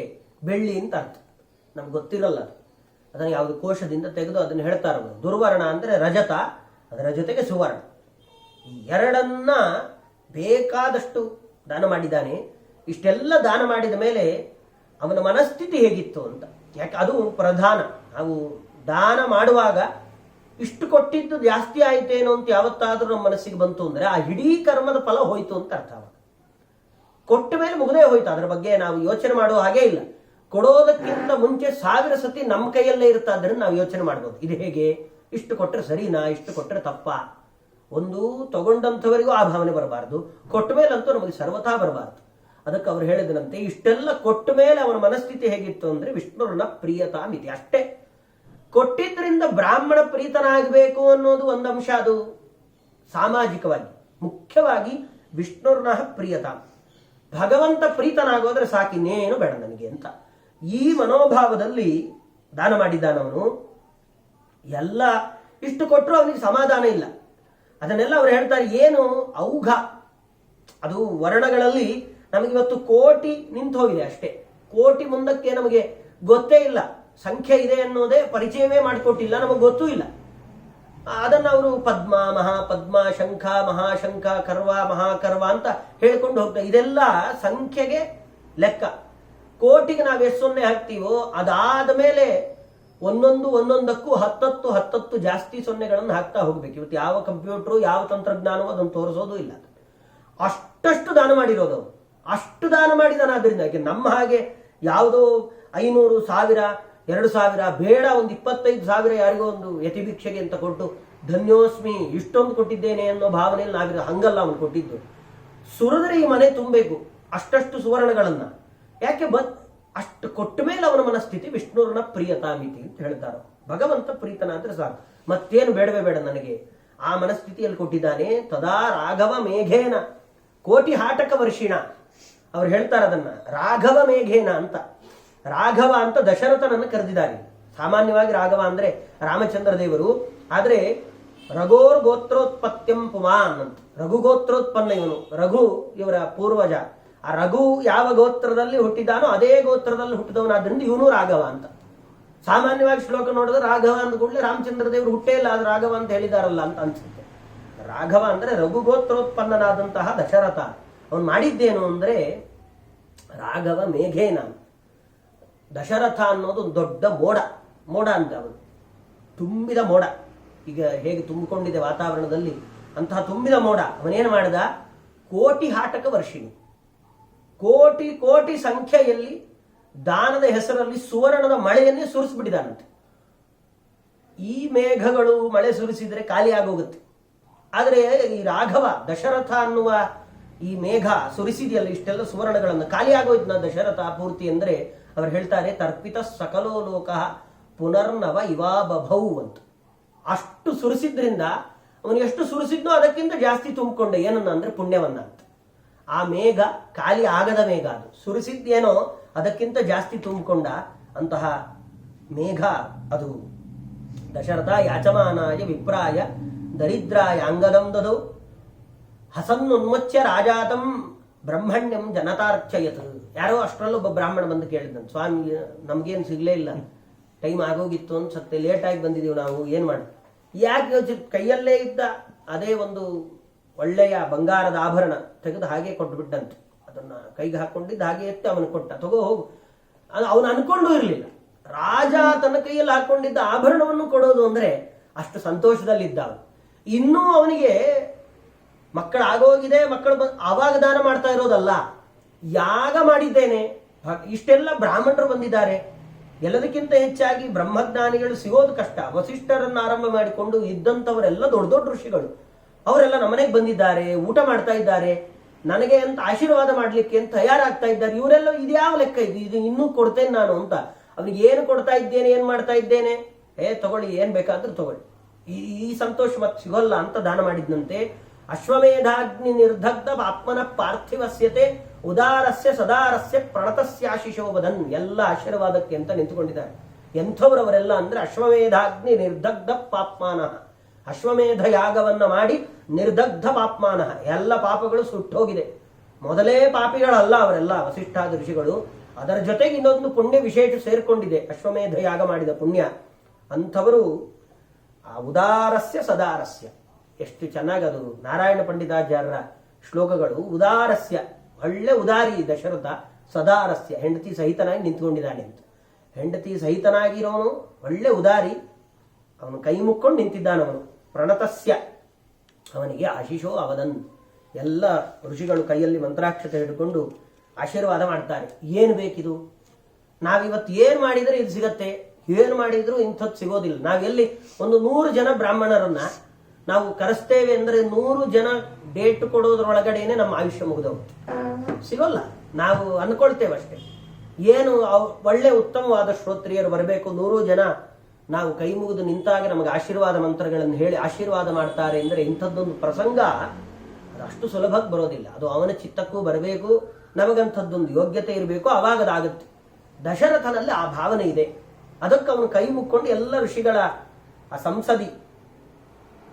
ಬೆಳ್ಳಿ ಅಂತ ಅರ್ಥ. ನಮ್ಗೆ ಗೊತ್ತಿರಲ್ಲ, ಅದನ್ನು ಯಾವುದು ಕೋಶದಿಂದ ತೆಗೆದು ಅದನ್ನು ಹೇಳ್ತಾರವರು. ದುರ್ವರ್ಣ ಅಂದ್ರೆ ರಜತ, ಅದರ ಜೊತೆಗೆ ಸುವರ್ಣ. ಈ ಎರಡನ್ನ ಬೇಕಾದಷ್ಟು ದಾನ ಮಾಡಿದ್ದಾನೆ. ಇಷ್ಟೆಲ್ಲ ದಾನ ಮಾಡಿದ ಮೇಲೆ ಅವನ ಮನಸ್ಥಿತಿ ಹೇಗಿತ್ತು ಅಂತ, ಯಾಕೆ ಅದು ಪ್ರಧಾನ. ನಾವು ದಾನ ಮಾಡುವಾಗ ಇಷ್ಟು ಕೊಟ್ಟಿದ್ದು ಜಾಸ್ತಿ ಆಯ್ತೇನೋ ಅಂತ ಯಾವತ್ತಾದ್ರೂ ನಮ್ಮ ಮನಸ್ಸಿಗೆ ಬಂತು ಅಂದ್ರೆ ಆ ಇಡೀ ಕರ್ಮದ ಫಲ ಹೋಯ್ತು ಅಂತ ಅರ್ಥ. ಕೊಟ್ಟ ಮೇಲೆ ಮುಗದೇ ಹೋಯ್ತು, ಅದರ ಬಗ್ಗೆ ನಾವು ಯೋಚನೆ ಮಾಡುವ ಹಾಗೆ ಇಲ್ಲ. ಕೊಡೋದಕ್ಕಿಂತ ಮುಂಚೆ 1000 ಸತಿ ನಮ್ಮ ಕೈಯಲ್ಲೇ ಇರ್ತಾದ್ರಿಂದ ನಾವು ಯೋಚನೆ ಮಾಡ್ಬೋದು, ಇದು ಹೇಗೆ, ಇಷ್ಟು ಕೊಟ್ಟರೆ ಸರಿನಾ, ಇಷ್ಟು ಕೊಟ್ಟರೆ ತಪ್ಪಾ. ಒಂದು ತಗೊಂಡಂಥವರಿಗೂ ಆ ಭಾವನೆ ಬರಬಾರ್ದು, ಕೊಟ್ಟ ಮೇಲಂತೂ ನಮಗೆ ಸರ್ವಥಾ ಬರಬಾರ್ದು. ಅದಕ್ಕೆ ಅವ್ರು ಹೇಳಿದನಂತೆ ಇಷ್ಟೆಲ್ಲ ಕೊಟ್ಟ ಮೇಲೆ ಅವನ ಮನಸ್ಥಿತಿ ಹೇಗಿತ್ತು ಅಂದ್ರೆ ವಿಷ್ಣುರ್ನ ಪ್ರಿಯತಾ ಮಿತಿ. ಅಷ್ಟೇ ಕೊಟ್ಟಿದ್ರಿಂದ ಬ್ರಾಹ್ಮಣ ಪ್ರೀತನಾಗಬೇಕು ಅನ್ನೋದು ಒಂದು ಅಂಶ. ಅದು ಸಾಮಾಜಿಕವಾಗಿ, ಮುಖ್ಯವಾಗಿ ವಿಷ್ಣುರ್ನ ಪ್ರಿಯತಾ, ಭಗವಂತ ಪ್ರೀತನಾಗೋದ್ರೆ ಸಾಕಿನ್ನೇನು ಬೇಡ ನನಗೆ ಅಂತ ಈ ಮನೋಭಾವದಲ್ಲಿ ದಾನ ಮಾಡಿದ್ದಾನವನು. ಎಲ್ಲ ಇಷ್ಟು ಕೊಟ್ಟರು ಅವನಿಗೆ ಸಮಾಧಾನ ಇಲ್ಲ. ಅದನ್ನೆಲ್ಲ ಅವ್ರು ಹೇಳ್ತಾರೆ ಏನು ಔಘ, ಅದು ವರ್ಣಗಳಲ್ಲಿ ನಮಗಿವತ್ತು ಕೋಟಿ ನಿಂತು ಹೋಗಿದೆ ಅಷ್ಟೇ. ಕೋಟಿ ಮುಂದಕ್ಕೆ ನಮಗೆ ಗೊತ್ತೇ ಇಲ್ಲ, ಸಂಖ್ಯೆ ಇದೆ ಅನ್ನೋದೇ ಪರಿಚಯವೇ ಮಾಡಿಕೊಟ್ಟಿಲ್ಲ, ನಮಗೆ ಗೊತ್ತೂ ಇಲ್ಲ. ಅದನ್ನು ಅವರು ಪದ್ಮ, ಮಹಾಪದ್ಮ, ಶಂಖ, ಮಹಾಶಂಖ, ಕರ್ವ, ಮಹಾಕರ್ವ ಅಂತ ಹೇಳ್ಕೊಂಡು ಹೋಗ್ತಾರೆ. ಇದೆಲ್ಲ ಸಂಖ್ಯೆಗೆ ಲೆಕ್ಕ. ಕೋಟಿಗೆ ನಾವು ಎಷ್ಟು ಸೊನ್ನೆ ಹಾಕ್ತೀವೋ ಅದಾದ ಮೇಲೆ ಒಂದೊಂದಕ್ಕೂ 10 ಜಾಸ್ತಿ ಸೊನ್ನೆಗಳನ್ನು ಹಾಕ್ತಾ ಹೋಗ್ಬೇಕು. ಇವತ್ತು ಯಾವ ಕಂಪ್ಯೂಟರ್ ಯಾವ ತಂತ್ರಜ್ಞಾನವೂ ಅದನ್ನು ತೋರಿಸೋದು ಇಲ್ಲ. ಅಷ್ಟು ದಾನ ಮಾಡಿರೋದು, ಅಷ್ಟು ದಾನ ಮಾಡಿದಾನಾದ್ರಿಂದ ನಮ್ಮ ಹಾಗೆ ಯಾವುದೋ 500, 1000, 2000 ಬೇಡ, ಒಂದು 25,000 ಯಾರಿಗೋ ಒಂದು ಯತಿಭಿಕ್ಷೆಗೆ ಅಂತ ಕೊಟ್ಟು ಧನ್ಯೋಸ್ಮಿ ಇಷ್ಟೊಂದು ಕೊಟ್ಟಿದ್ದೇನೆ ಅನ್ನೋ ಭಾವನೆಯಲ್ಲಿ ನಾವಿರೋ ಹಂಗಲ್ಲ ಅವನು ಕೊಟ್ಟಿದ್ದು. ಸುರಿದ್ರೆ ಈ ಮನೆ ತುಂಬಬೇಕು ಅಷ್ಟಷ್ಟು ಸುವರ್ಣಗಳನ್ನ. ಯಾಕೆ ಅಷ್ಟು ಕೊಟ್ಟ ಮೇಲೆ ಅವನ ಮನಸ್ಥಿತಿ ವಿಷ್ಣುರನ ಪ್ರಿಯತಾ ಮಿತಿ ಅಂತ ಹೇಳ್ತಾರೆ. ಭಗವಂತ ಪ್ರೀತನಾದ್ರೆ ಸಾಕು, ಮತ್ತೇನು ಬೇಡವೇ ಬೇಡ ನನಗೆ. ಆ ಮನಸ್ಥಿತಿಯಲ್ಲಿ ಕೊಟ್ಟಿದ್ದಾನೆ. ತದಾ ರಾಘವ ಮೇಘೇನ ಕೋಟಿ ಹಾಟಕ ವರ್ಷಿಣ. ಅವ್ರು ಹೇಳ್ತಾರೆ ಅದನ್ನ ರಾಘವ ಮೇಘೇನ ಅಂತ. ರಾಘವ ಅಂತ ದಶರಥನನ್ನು ಕರೆದಿದ್ದಾರೆ. ಸಾಮಾನ್ಯವಾಗಿ ರಾಘವ ಅಂದ್ರೆ ರಾಮಚಂದ್ರ ದೇವರು, ಆದ್ರೆ ರಘೋರ್ ಗೋತ್ರೋತ್ಪತ್ಯಂ ಪುಮಾನ್ ಅಂತ. ರಘು ಗೋತ್ರೋತ್ಪನ್ನ ಇವನು, ರಘು ಇವರ ಪೂರ್ವಜ. ಆ ರಘು ಯಾವ ಗೋತ್ರದಲ್ಲಿ ಹುಟ್ಟಿದಾನೋ ಅದೇ ಗೋತ್ರದಲ್ಲಿ ಹುಟ್ಟಿದವನಾದ್ರಿಂದ ಇವನು ರಾಘವ ಅಂತ. ಸಾಮಾನ್ಯವಾಗಿ ಶ್ಲೋಕ ನೋಡಿದ್ರೆ ರಾಘವ ಅಂದ ಕೂಡಲೇ ರಾಮಚಂದ್ರ ದೇವರು ಹುಟ್ಟೇ ಇಲ್ಲ, ಅದು ರಾಘವ ಅಂತ ಹೇಳಿದಾರಲ್ಲ ಅಂತ ಅನ್ಸುತ್ತೆ. ರಾಘವ ಅಂದ್ರೆ ರಘು ಗೋತ್ರೋತ್ಪನ್ನನಾದಂತಹ ದಶರಥ. ಅವನು ಮಾಡಿದ್ದೇನು ಅಂದ್ರೆ ರಾಘವ ಮೇಘೇನ. ದಶರಥ ಅನ್ನೋದು ಒಂದು ದೊಡ್ಡ ಮೋಡ ಅಂತ. ಅವನು ತುಂಬಿದ ಮೋಡ, ಈಗ ಹೇಗೆ ತುಂಬಿಕೊಂಡಿದೆ ವಾತಾವರಣದಲ್ಲಿ ಅಂತಹ ತುಂಬಿದ ಮೋಡ. ಅವನೇನು ಮಾಡಿದ? ಕೋಟಿ ಹಾಟಕ ವರ್ಷಿಣಿ, ಕೋಟಿ ಸಂಖ್ಯೆಯಲ್ಲಿ ದಾನದ ಹೆಸರಲ್ಲಿ ಸುವರ್ಣದ ಮಳೆಯನ್ನೇ ಸುರಿಸ್ಬಿಟ್ಟಿದಾನಂತೆ. ಈ ಮೇಘಗಳು ಮಳೆ ಸುರಿಸಿದ್ರೆ ಖಾಲಿ ಆಗೋಗುತ್ತೆ. ಆದರೆ ಈ ರಾಘವ ದಶರಥ ಅನ್ನುವ ಈ ಮೇಘ ಸುರಿಸಿದೆಯಲ್ಲ ಇಷ್ಟೆಲ್ಲ ಸುವರ್ಣಗಳನ್ನು, ಖಾಲಿ ಆಗೋಯ್ತು ನಾ ದಶರಥ ಪೂರ್ತಿ. ಅಂದ್ರೆ ಅವ್ರು ಹೇಳ್ತಾರೆ ತರ್ಪಿತ ಸಕಲೋ ಲೋಕ ಪುನರ್ನವ ಇವಾ ಬಭೌ ಅಂತ. ಅಷ್ಟು ಸುರಿಸಿದ್ರಿಂದ ಅವನು ಎಷ್ಟು ಸುರಿಸಿದ್ನೋ ಅದಕ್ಕಿಂತ ಜಾಸ್ತಿ ತುಂಬಿಕೊಂಡೆ. ಏನನ್ನ ಅಂದ್ರೆ ಪುಣ್ಯವನ್ನ ಅಂತ. ಆ ಮೇಘ ಖಾಲಿ ಆಗದ ಮೇಘ, ಅದು ಸುರಿಸಿದ್ದೇನೋ ಅದಕ್ಕಿಂತ ಜಾಸ್ತಿ ತುಂಬಿಕೊಂಡ ಅಂತಹ ಮೇಘ ಅದು. ದಶರಥ ಯಾಚಮಾನಾಯ ವಿಪ್ರಾಯ ದರಿದ್ರಾಯ ಅಂಗದಂ ದದೌ ಹಸನ್ನುನ್ಮುಚ್ಯ ರಾಜಾತಂ ಬ್ರಹ್ಮಣ್ಯಂ ಜನತಾರ್ಚಯತ್. ಯಾರೋ ಅಷ್ಟರಲ್ಲೊಬ್ಬ ಬ್ರಾಹ್ಮಣ ಬಂದು ಕೇಳಿದಂತೆ, ಸ್ವಾಮಿ ನಮ್ಗೇನು ಸಿಗ್ಲೇ ಇಲ್ಲ, ಟೈಮ್ ಆಗೋಗಿತ್ತು ಅನ್ಸತ್ತೆ, ಲೇಟಾಗಿ ಬಂದಿದ್ದೀವಿ ನಾವು, ಏನ್ ಮಾಡಿ. ಯಾಕೆ ಯೋಚಿಸಿ ಕೈಯಲ್ಲೇ ಇದ್ದ ಅದೇ ಒಂದು ಒಳ್ಳೆಯ ಬಂಗಾರದ ಆಭರಣ ತೆಗೆದು ಹಾಗೆ ಕೊಟ್ಟುಬಿಟ್ಟಂತೆ. ಅದನ್ನ ಕೈಗೆ ಹಾಕೊಂಡಿದ್ದು ಹಾಗೆ ಎತ್ತಿ ಅವನು ಕೊಟ್ಟ, ತಗೋ ಹೋಗು. ಅವನು ಅನ್ಕೊಂಡು ಇರಲಿಲ್ಲ. ರಾಜ ತನ್ನ ಕೈಯಲ್ಲಿ ಹಾಕೊಂಡಿದ್ದ ಆಭರಣವನ್ನು ಕೊಡೋದು ಅಂದ್ರೆ ಅಷ್ಟು ಸಂತೋಷದಲ್ಲಿದ್ದ ಅವನು. ಇನ್ನೂ ಅವನಿಗೆ ಮಕ್ಕಳಾಗೋಗಿದೆ, ಮಕ್ಕಳು ಆವಾಗ ದಾನ ಮಾಡ್ತಾ ಇರೋದಲ್ಲ, ಯಾಗ ಮಾಡಿದ್ದೇನೆ, ಇಷ್ಟೆಲ್ಲ ಬ್ರಾಹ್ಮಣರು ಬಂದಿದ್ದಾರೆ, ಎಲ್ಲದಕ್ಕಿಂತ ಹೆಚ್ಚಾಗಿ ಬ್ರಹ್ಮಜ್ಞಾನಿಗಳು ಸಿಗೋದು ಕಷ್ಟ. ವಸಿಷ್ಠರನ್ನು ಆರಂಭ ಮಾಡಿಕೊಂಡು ಇದ್ದಂಥವರೆಲ್ಲ ದೊಡ್ಡ ದೊಡ್ಡ ಋಷಿಗಳು, ಅವರೆಲ್ಲ ನಮ್ಮನೆಗೆ ಬಂದಿದ್ದಾರೆ, ಊಟ ಮಾಡ್ತಾ ಇದ್ದಾರೆ, ನನಗೆ ಅಂತ ಆಶೀರ್ವಾದ ಮಾಡ್ಲಿಕ್ಕೆ ಅಂತ ತಯಾರಾಗ್ತಾ ಇದ್ದಾರೆ. ಇವರೆಲ್ಲ ಇದ್ಯಾವ ಲೆಕ್ಕ ಇದು ಇನ್ನೂ ಕೊಡ್ತೇನೆ ನಾನು ಅಂತ. ಅವನಿಗೆ ಏನು ಕೊಡ್ತಾ ಇದ್ದೇನೆ, ಏನ್ ಮಾಡ್ತಾ ಇದ್ದೇನೆ, ತಗೊಳ್ಳಿ ಏನ್ ಬೇಕಾದ್ರೂ ತಗೊಳ್ಳಿ, ಈ ಸಂತೋಷ ಮತ್ತೆ ಸಿಗೋಲ್ಲ ಅಂತ ದಾನ ಮಾಡಿದ್ನಂತೆ. ಅಶ್ವಮೇಧಾಗ್ನಿ ನಿರ್ದಗ್ಧ ಆತ್ಮನ ಪಾರ್ಥಿವಸ್ಯತೆ ಉದಾರಸ್ಯ ಸದಾರಸ್ಯ ಪ್ರಣತಸ್ಯಾಶಿಶೋಬದನ್. ಎಲ್ಲ ಆಶೀರ್ವಾದಕ್ಕೆ ಅಂತ ನಿಂತುಕೊಂಡಿದ್ದಾರೆ. ಎಂಥವರವರೆಲ್ಲ ಅಂದ್ರೆ ಅಶ್ವಮೇಧಾಗ್ನಿ ನಿರ್ದಗ್ಧ ಪಾಪ್ಮಾನ. ಅಶ್ವಮೇಧ ಯಾಗವನ್ನ ಮಾಡಿ ನಿರ್ದಗ್ಧ ಪಾಪ್ಮಾನ, ಎಲ್ಲ ಪಾಪಗಳು ಸುಟ್ಟೋಗಿದೆ. ಮೊದಲೇ ಪಾಪಿಗಳಲ್ಲ ಅವರೆಲ್ಲ ವಸಿಷ್ಠಾದ ಋಷಿಗಳು. ಅದರ ಜೊತೆಗೆ ಇನ್ನೊಂದು ಪುಣ್ಯ ವಿಶೇಷ ಸೇರ್ಕೊಂಡಿದೆ, ಅಶ್ವಮೇಧ ಯಾಗ ಮಾಡಿದ ಪುಣ್ಯ. ಅಂಥವರು ಆ ಉದಾರಸ್ಯ ಸದಾರಸ್ಯ, ಎಷ್ಟು ಚೆನ್ನಾಗದು ನಾರಾಯಣ ಪಂಡಿತಾಚಾರ್ಯರ ಶ್ಲೋಕಗಳು. ಉದಾರಸ್ಯ ಒಳ್ಳೆ ಉದಾರಿ ದಶರಥ, ಸದಾರಸ್ಯ ಹೆಂಡತಿ ಸಹಿತನಾಗಿ ನಿಂತ್ಕೊಂಡಿದ್ದಾನೆ ಅಂತ. ಹೆಂಡತಿ ಸಹಿತನಾಗಿರೋನು ಒಳ್ಳೆ ಉದಾರಿ, ಅವನು ಕೈ ಮುಕ್ಕೊಂಡು ನಿಂತಿದ್ದಾನವನು. ಪ್ರಣತಸ್ಯ ಅವನಿಗೆ ಆಶಿಷೋ ಅವದನ್. ಎಲ್ಲ ಋಷಿಗಳು ಕೈಯಲ್ಲಿ ಮಂತ್ರಾಕ್ಷತೆ ಹಿಡ್ಕೊಂಡು ಆಶೀರ್ವಾದ ಮಾಡ್ತಾರೆ. ಏನು ಬೇಕಿದು, ನಾವಿವತ್ತು ಏನು ಮಾಡಿದರೆ ಇದು ಸಿಗತ್ತೆ, ಏನು ಮಾಡಿದ್ರು ಇಂಥದ್ದು ಸಿಗೋದಿಲ್ಲ. ನಾವೆಲ್ಲಿ ಒಂದು 100 ಜನ ಬ್ರಾಹ್ಮಣರನ್ನ ನಾವು ಕರೆಸ್ತೇವೆ ಅಂದ್ರೆ 100 ಜನ ಡೇಟ್ ಕೊಡೋದ್ರೊಳಗಡೆನೆ ನಮ್ಮ ಆಯುಷ್ಯ ಮುಗಿದೋಗುತ್ತೆ, ಸಿಗೋಲ್ಲ. ನಾವು ಅನ್ಕೊಳ್ತೇವೆ ಅಷ್ಟೇ. ಏನು ಒಳ್ಳೆ ಉತ್ತಮವಾದ ಶ್ರೋತ್ರಿಯರು ಬರಬೇಕು, 100 ಜನ ನಾವು ಕೈ ಮುಗಿದು ನಿಂತಾಗ ನಮಗೆ ಆಶೀರ್ವಾದ ಮಂತ್ರಗಳನ್ನು ಹೇಳಿ ಆಶೀರ್ವಾದ ಮಾಡ್ತಾರೆ ಅಂದ್ರೆ ಇಂಥದ್ದೊಂದು ಪ್ರಸಂಗ ಅಷ್ಟು ಸುಲಭಕ್ಕೆ ಬರೋದಿಲ್ಲ. ಅದು ಅವನ ಚಿತ್ತಕ್ಕೂ ಬರಬೇಕು, ನಮಗಂಥದ್ದೊಂದು ಯೋಗ್ಯತೆ ಇರಬೇಕು, ಅವಾಗ ಅದಾಗುತ್ತೆ. ದಶರಥನಲ್ಲಿ ಆ ಭಾವನೆ ಇದೆ. ಅದಕ್ಕೆ ಅವನು ಕೈ ಮುಕ್ಕೊಂಡು ಎಲ್ಲ ಋಷಿಗಳ ಆ ಸಂಸದಿ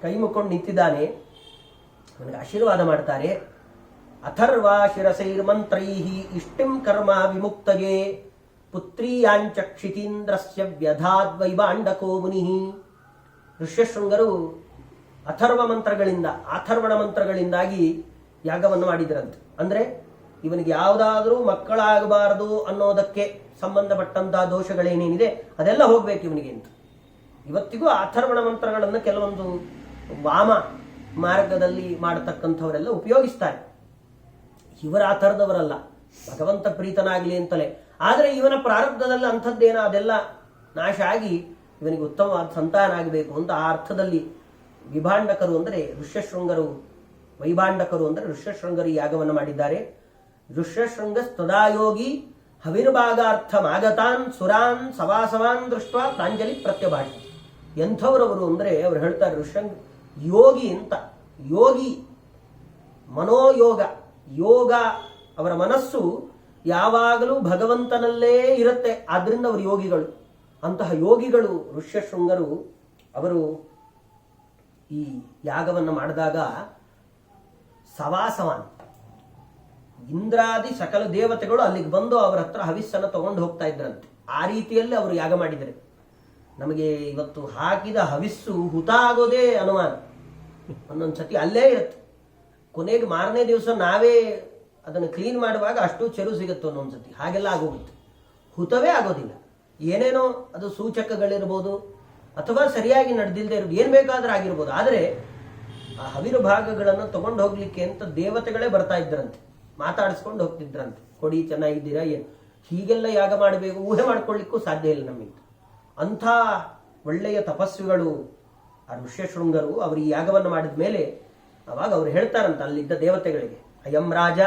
ಕೈ ಮುಕ್ಕೊಂಡು ನಿಂತಿದ್ದಾನೆ, ಅವನಿಗೆ ಆಶೀರ್ವಾದ ಮಾಡ್ತಾರೆ. ಅಥರ್ವಾ ಶಿರಸೈರ್ಮಂತ್ರೈಹಿ ಇಷ್ಟಿಂ ಕರ್ಮ ವಿಮುಕ್ತಯೇ ಪುತ್ರೀಯಾಂಚ ಕ್ಷಿತೀಂದ್ರಸ್ಯ ವ್ಯಧಾದ್ವೈವಾಂಡಕೋ ಮುನಿಃ. ಋಷ್ಯಶೃಂಗರು ಅಥರ್ವ ಮಂತ್ರಗಳಿಂದ, ಅಥರ್ವಣ ಮಂತ್ರಗಳಿಂದಾಗಿ ಯಾಗವನ್ನು ಮಾಡಿದ್ರಂತೆ. ಅಂದ್ರೆ ಇವನಿಗೆ ಯಾವುದಾದ್ರೂ ಮಕ್ಕಳಾಗಬಾರದು ಅನ್ನೋದಕ್ಕೆ ಸಂಬಂಧಪಟ್ಟಂತಹ ದೋಷಗಳೇನೇನಿದೆ ಅದೆಲ್ಲ ಹೋಗ್ಬೇಕು ಇವನಿಗೆ ಅಂತ. ಇವತ್ತಿಗೂ ಅಥರ್ವಣ ಮಂತ್ರಗಳನ್ನು ಕೆಲವೊಂದು ವಾಮ ಮಾರ್ಗದಲ್ಲಿ ಮಾಡತಕ್ಕಂಥವರೆಲ್ಲ ಉಪಯೋಗಿಸ್ತಾರೆ. ಇವರ ಆ ಥರದವರಲ್ಲ, ಭಗವಂತ ಪ್ರೀತನಾಗಲಿ ಅಂತಲೇ. ಆದರೆ ಇವನ ಪ್ರಾರಬ್ಧದಲ್ಲಿ ಅಂಥದ್ದೇನೋ ಅದೆಲ್ಲ ನಾಶ ಆಗಿ ಇವನಿಗೆ ಉತ್ತಮವಾದ ಸಂತಾನ ಆಗಬೇಕು ಅಂತ ಆ ಅರ್ಥದಲ್ಲಿ ವಿಭಾಂಡಕರು ಅಂದರೆ ಋಷ್ಯಶೃಂಗರು, ವೈಭಾಂಡಕರು ಅಂದರೆ ಋಷ್ಯಶೃಂಗರು ಈ ಯಾಗವನ್ನು ಮಾಡಿದ್ದಾರೆ. ಋಷ್ಯಶೃಂಗ ತದಾಯೋಗಿ ಹವಿರ್ಭಾಗಾರ್ಥಮಾಗತಾನ್ ಸುರಾನ್ ಸವಾಸವಾನ್ ದೃಷ್ಟ ಪ್ರಾಂಜಲಿ ಪ್ರತ್ಯಭಾಷಿ. ಎಂಥವರವರು ಅಂದರೆ ಅವರು ಹೇಳ್ತಾರೆ ಋಷ್ಯಂಗ ಯೋಗಿ ಅಂತ. ಯೋಗಿ ಮನೋಯೋಗ, ಯೋಗ ಅವರ ಮನಸ್ಸು ಯಾವಾಗಲೂ ಭಗವಂತನಲ್ಲೇ ಇರುತ್ತೆ, ಆದ್ರಿಂದ ಅವರು ಯೋಗಿಗಳು. ಅಂತಹ ಯೋಗಿಗಳು ಋಷ್ಯಶೃಂಗರು ಅವರು ಈ ಯಾಗವನ್ನು ಮಾಡಿದಾಗ ಸವಾಸವಾನ್ ಇಂದ್ರಾದಿ ಸಕಲ ದೇವತೆಗಳು ಅಲ್ಲಿಗೆ ಬಂದು ಅವರ ಹತ್ರ ಹವಿಸ್ಸನ್ನು ತಗೊಂಡು ಹೋಗ್ತಾ ಇದ್ರಂತೆ. ಆ ರೀತಿಯಲ್ಲಿ ಅವರು ಯಾಗ ಮಾಡಿದರೆ ನಮಗೆ ಇವತ್ತು ಹಾಕಿದ ಹವಿಸ್ಸು ಹುತ ಆಗೋದೇ ಅನುಮಾನ. ಒಂದೊಂದ್ಸತಿ ಅಲ್ಲೇ ಇರುತ್ತೆ, ಕೊನೆಗೆ ಮಾರನೇ ದಿವಸ ನಾವೇ ಅದನ್ನು ಕ್ಲೀನ್ ಮಾಡುವಾಗ ಅಷ್ಟು ಚೆರು ಸಿಗುತ್ತೆ ಒಂದೊಂದ್ಸತಿ. ಹಾಗೆಲ್ಲ ಆಗೋಗುತ್ತೆ, ಹುತವೇ ಆಗೋದಿಲ್ಲ. ಏನೇನೋ ಅದು ಸೂಚಕಗಳಿರ್ಬೋದು ಅಥವಾ ಸರಿಯಾಗಿ ನಡೆದಿಲ್ಲದೆ ಇರೋದು ಏನು ಬೇಕಾದ್ರೂ ಆಗಿರ್ಬೋದು. ಆದರೆ ಆ ಹವಿರು ಭಾಗಗಳನ್ನು ತಗೊಂಡು ಹೋಗ್ಲಿಕ್ಕೆ ಅಂತ ದೇವತೆಗಳೇ ಬರ್ತಾ ಇದ್ರಂತೆ, ಮಾತಾಡಿಸ್ಕೊಂಡು ಹೋಗ್ತಿದ್ರಂತೆ. ಕೊಡಿ, ಚೆನ್ನಾಗಿದ್ದೀರಾ, ಏನು ಹೀಗೆಲ್ಲ ಯಾಗ ಮಾಡಬೇಕು ಊಹೆ ಮಾಡ್ಕೊಳ್ಳಿಕ್ಕೂ ಸಾಧ್ಯ ಇಲ್ಲ ನಮಗೆ. ಅಂಥ ಒಳ್ಳೆಯ ತಪಸ್ವಿಗಳು ಆ ಋಷ್ಯಶೃಂಗರು. ಅವರು ಈ ಯಾಗವನ್ನು ಮಾಡಿದ ಮೇಲೆ ಅವಾಗ ಅವರು ಹೇಳ್ತಾರಂತ ಅಲ್ಲಿದ್ದ ದೇವತೆಗಳಿಗೆ, ಅಯಂ ರಾಜ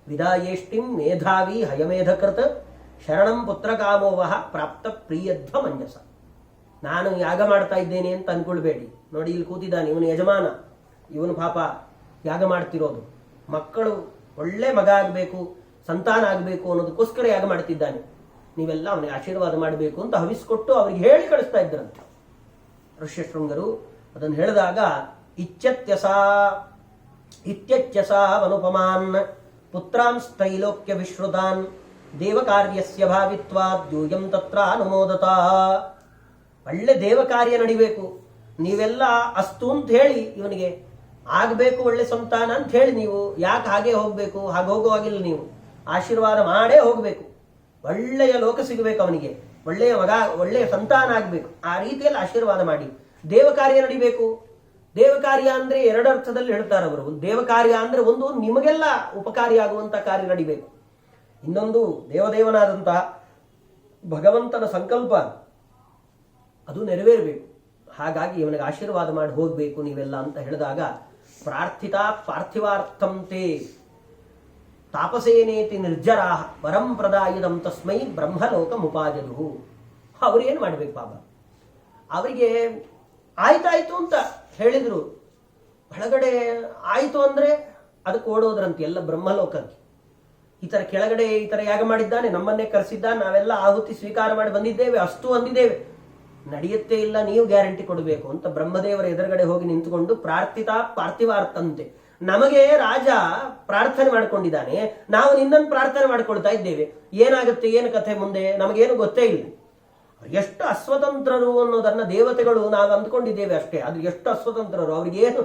ವಿದಾಯೇಷ್ಟಿಂ ಮೇಧಾವಿ ಹಯಮೇಧಕೃತ ಶರಣಂ ಪುತ್ರಕಾಮೋವಹ ಪ್ರಾಪ್ತ ಪ್ರಿಯಧ್ವ ಮಂಜಸ. ನಾನು ಯಾಗ ಮಾಡ್ತಾ ಇದ್ದೇನೆ ಅಂತ ಅನ್ಕೊಳ್ಬೇಡಿ. ನೋಡಿ, ಇಲ್ಲಿ ಕೂತಿದ್ದಾನೆ ಇವನು ಯಜಮಾನ, ಇವನು ಪಾಪ ಯಾಗ ಮಾಡ್ತಿರೋದು. ಮಕ್ಕಳು ಒಳ್ಳೆ ಮಗ ಆಗಬೇಕು, ಸಂತಾನ ಆಗಬೇಕು ಅನ್ನೋದಕ್ಕೋಸ್ಕರ ಯಾಗ ಮಾಡ್ತಿದ್ದಾನೆ. ನೀವೆಲ್ಲ ಅವನಿಗೆ ಆಶೀರ್ವಾದ ಮಾಡಬೇಕು ಅಂತ ಹವಿಸ್ಕೊಟ್ಟು ಅವರಿಗೆ ಹೇಳಿ ಕಳಿಸ್ತಾ ಇದ್ರಂತೆ ಋಷ್ಯಶೃಂಗರು. ಅದನ್ನು ಹೇಳಿದಾಗ ಇತ್ಯತ್ಯಸಾ ಅನುಪಮಾನ್ ಪುತ್ರಾಂಸ್ತೈಲೋಕ್ಯ ವಿಶ್ರುತಾನ್ ದೇವಕಾರ್ಯಸ್ಯ ಭಾವಿತ್ವಾದ್ಯೂಯಂ ತತ್ರ ಅನುಮೋದತ. ಒಳ್ಳೆ ದೇವಕಾರ್ಯ ನಡಿಬೇಕು, ನೀವೆಲ್ಲ ಅಸ್ತು ಅಂತ ಹೇಳಿ ಇವನಿಗೆ ಆಗಬೇಕು ಒಳ್ಳೆ ಸಂತಾನ ಅಂತ ಹೇಳಿ ನೀವು ಯಾಕೆ ಹಾಗೆ ಹೋಗ್ಬೇಕು? ಹಾಗೆ ಹೋಗುವಾಗಿಲ್ಲ, ನೀವು ಆಶೀರ್ವಾದ ಮಾಡೇ ಹೋಗ್ಬೇಕು. ಒಳ್ಳೆಯ ಲೋಕ ಸಿಗಬೇಕು ಅವನಿಗೆ, ಒಳ್ಳೆಯ ಮಗ, ಒಳ್ಳೆಯ ಸಂತಾನ ಆಗಬೇಕು. ಆ ರೀತಿಯಲ್ಲಿ ಆಶೀರ್ವಾದ ಮಾಡಿ ದೇವಕಾರ್ಯ ನಡಿಬೇಕು. ದೇವಕಾರ್ಯ ಅಂದ್ರೆ ಎರಡರ್ಥದಲ್ಲಿ ಹೇಳ್ತಾರೆ ಅವರು. ದೇವಕಾರ್ಯ ಅಂದ್ರೆ ಒಂದು ನಿಮಗೆಲ್ಲ ಉಪಕಾರಿಯಾಗುವಂತ ಕಾರ್ಯ ನಡಿಬೇಕು, ಇನ್ನೊಂದು ದೇವದೇವನಾದಂತ ಭಗವಂತನ ಸಂಕಲ್ಪ ಅದು ನೆರವೇರಬೇಕು. ಹಾಗಾಗಿ ಇವನಿಗೆ ಆಶೀರ್ವಾದ ಮಾಡಿ ಹೋಗ್ಬೇಕು ನೀವೆಲ್ಲ ಅಂತ ಹೇಳಿದಾಗ ಪ್ರಾರ್ಥಿತ ಪಾರ್ಥಿವಾರ್ಥಂತೆ ತಾಪಸೇನೇತಿ ನಿರ್ಜರಾ ವರಂ ಪ್ರದಾಯದಂ ತಸ್ಮೈ ಬ್ರಹ್ಮಲೋಕ ಮುಪಾಜದು. ಅವ್ರೇನು ಮಾಡ್ಬೇಕು ಪಾಪ, ಅವರಿಗೆ ಆಯ್ತಾಯ್ತು ಅಂತ ಹೇಳಿದ್ರು, ಒಳಗಡೆ ಆಯ್ತು ಅಂದ್ರೆ ಅದಕ್ಕೆ ಓಡೋದ್ರಂತೆ ಎಲ್ಲ ಬ್ರಹ್ಮಲೋಕಕ್ಕೆ. ಈ ತರ ಕೆಳಗಡೆ ಈ ತರ ಯಾಗ ಮಾಡಿದ್ದಾನೆ, ನಮ್ಮನ್ನೇ ಕರೆಸಿದ್ದಾನೆ, ನಾವೆಲ್ಲ ಆಹುತಿ ಸ್ವೀಕಾರ ಮಾಡಿ ಬಂದಿದ್ದೇವೆ, ಅಷ್ಟು ಅಂದಿದ್ದೇವೆ, ನಡೆಯುತ್ತೇ ಇಲ್ಲ, ನೀವು ಗ್ಯಾರಂಟಿ ಕೊಡಬೇಕು ಅಂತ ಬ್ರಹ್ಮದೇವರ ಎದುರುಗಡೆ ಹೋಗಿ ನಿಂತುಕೊಂಡು ಪ್ರಾರ್ಥಿತ ಪಾರ್ಥಿವಾರ್ಥಂತೆ. ನಮಗೆ ರಾಜ ಪ್ರಾರ್ಥನೆ ಮಾಡ್ಕೊಂಡಿದ್ದಾನೆ, ನಾವು ನಿನ್ನನ್ನು ಪ್ರಾರ್ಥನೆ ಮಾಡ್ಕೊಳ್ತಾ ಇದ್ದೇವೆ, ಏನಾಗುತ್ತೆ ಏನು ಕಥೆ ಮುಂದೆ ನಮಗೇನು ಗೊತ್ತೇ ಇಲ್ಲ. ಎಷ್ಟು ಅಸ್ವತಂತ್ರರು ಅನ್ನೋದನ್ನ ದೇವತೆಗಳು ನಾವು ಅಂದ್ಕೊಂಡಿದ್ದೇವೆ ಅಷ್ಟೇ. ಅದು ಎಷ್ಟು ಅಸ್ವತಂತ್ರರು, ಅವ್ರಿಗೇನು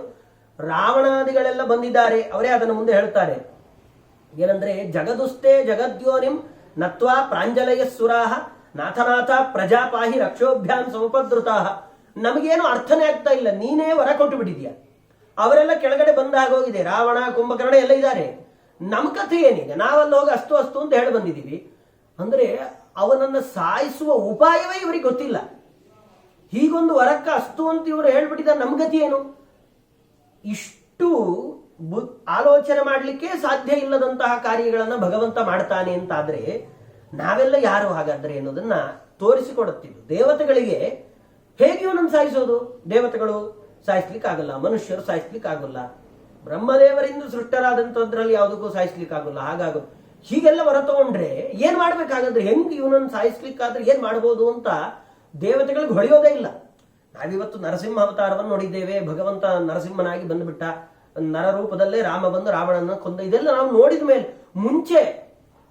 ರಾವಣಾದಿಗಳೆಲ್ಲ ಬಂದಿದ್ದಾರೆ, ಅವರೇ ಅದನ್ನು ಮುಂದೆ ಹೇಳ್ತಾರೆ. ಏನಂದ್ರೆ ಜಗದುಸ್ತೆ ಜಗದ್ಯೋನಿಂ ನತ್ವಾ ಪ್ರಾಂಜಲಯ ಸುರಾಹ ನಾಥನಾಥ ಪ್ರಜಾಪಾಹಿ ರಕ್ಷೋಭ್ಯಾನ್ ಸಮುಪದ್ರುತಾಹ. ನಮಗೇನು ಅರ್ಥನೇ ಆಗ್ತಾ ಇಲ್ಲ, ನೀನೇ ವರ ಕೊಟ್ಟು ಬಿಟ್ಟಿದ್ಯಾ, ಅವರೆಲ್ಲ ಕೆಳಗಡೆ ಬಂದಾಗೋಗಿದೆ, ರಾವಣ ಕುಂಭಕರ್ಣ ಎಲ್ಲ ಇದ್ದಾರೆ, ನಮ್ಮ ಕಥೆ ಏನಿದೆ, ನಾವಲ್ಲಿ ಹೋಗಿ ಅಷ್ಟು ಅಷ್ಟು ಅಂತ ಹೇಳಿ ಬಂದಿದ್ದೀವಿ. ಅಂದ್ರೆ ಅವನನ್ನು ಸಾಯಿಸುವ ಉಪಾಯವೇ ಇವರಿಗೆ ಗೊತ್ತಿಲ್ಲ. ಹೀಗೊಂದು ವರಕ್ಕ ಅಷ್ಟು ಅಂತ ಇವರು ಹೇಳ್ಬಿಟ್ಟಿದ್ದಾರೆ, ನಮ್ಮ ಗತಿ ಏನು? ಇಷ್ಟು ಆಲೋಚನೆ ಮಾಡಲಿಕ್ಕೆ ಸಾಧ್ಯ ಇಲ್ಲದಂತಹ ಕಾರ್ಯಗಳನ್ನು ಭಗವಂತ ಮಾಡ್ತಾನೆ ಅಂತಾದ್ರೆ ನಾವೆಲ್ಲ ಯಾರು ಹಾಗಾದ್ರೆ ಅನ್ನೋದನ್ನ ತೋರಿಸಿಕೊಡುತ್ತಿದ್ದು. ದೇವತೆಗಳಿಗೆ ಹೇಗೆ ಇವನನ್ನು ಸಾಯಿಸೋದು? ದೇವತೆಗಳು ಸಾಯಿಸ್ಲಿಕ್ಕಾಗಲ್ಲ, ಮನುಷ್ಯರು ಸಾಯಿಸ್ಲಿಕ್ಕಾಗಲ್ಲ, ಬ್ರಹ್ಮದೇವರಿಂದ ಸೃಷ್ಟರಾದಂಥದ್ರಲ್ಲಿ ಯಾವುದಕ್ಕೂ ಸಾಯಿಸ್ಲಿಕ್ಕಾಗಲ್ಲ. ಹಾಗಾಗೋದು ಹೀಗೆಲ್ಲ ಹೊರ ತಗೊಂಡ್ರೆ ಏನ್ ಮಾಡ್ಬೇಕಾಗಂದ್ರೆ, ಹೆಂಗ್ ಇವನನ್ನು ಸಾಯಿಸ್ಲಿಕ್ಕಾದ್ರೆ ಏನ್ ಮಾಡ್ಬೋದು ಅಂತ ದೇವತೆಗಳಿಗೆ ಹೊಳೆಯೋದೇ ಇಲ್ಲ. ನಾವಿವತ್ತು ನರಸಿಂಹ ಅವತಾರವನ್ನು ನೋಡಿದ್ದೇವೆ, ಭಗವಂತ ನರಸಿಂಹನಾಗಿ ಬಂದುಬಿಟ್ಟ, ನರರೂಪದಲ್ಲೇ ರಾಮ ಬಂದು ರಾವಣನ ಕೊಂದ, ಇದೆಲ್ಲ ನಾವು ನೋಡಿದ ಮೇಲೆ. ಮುಂಚೆ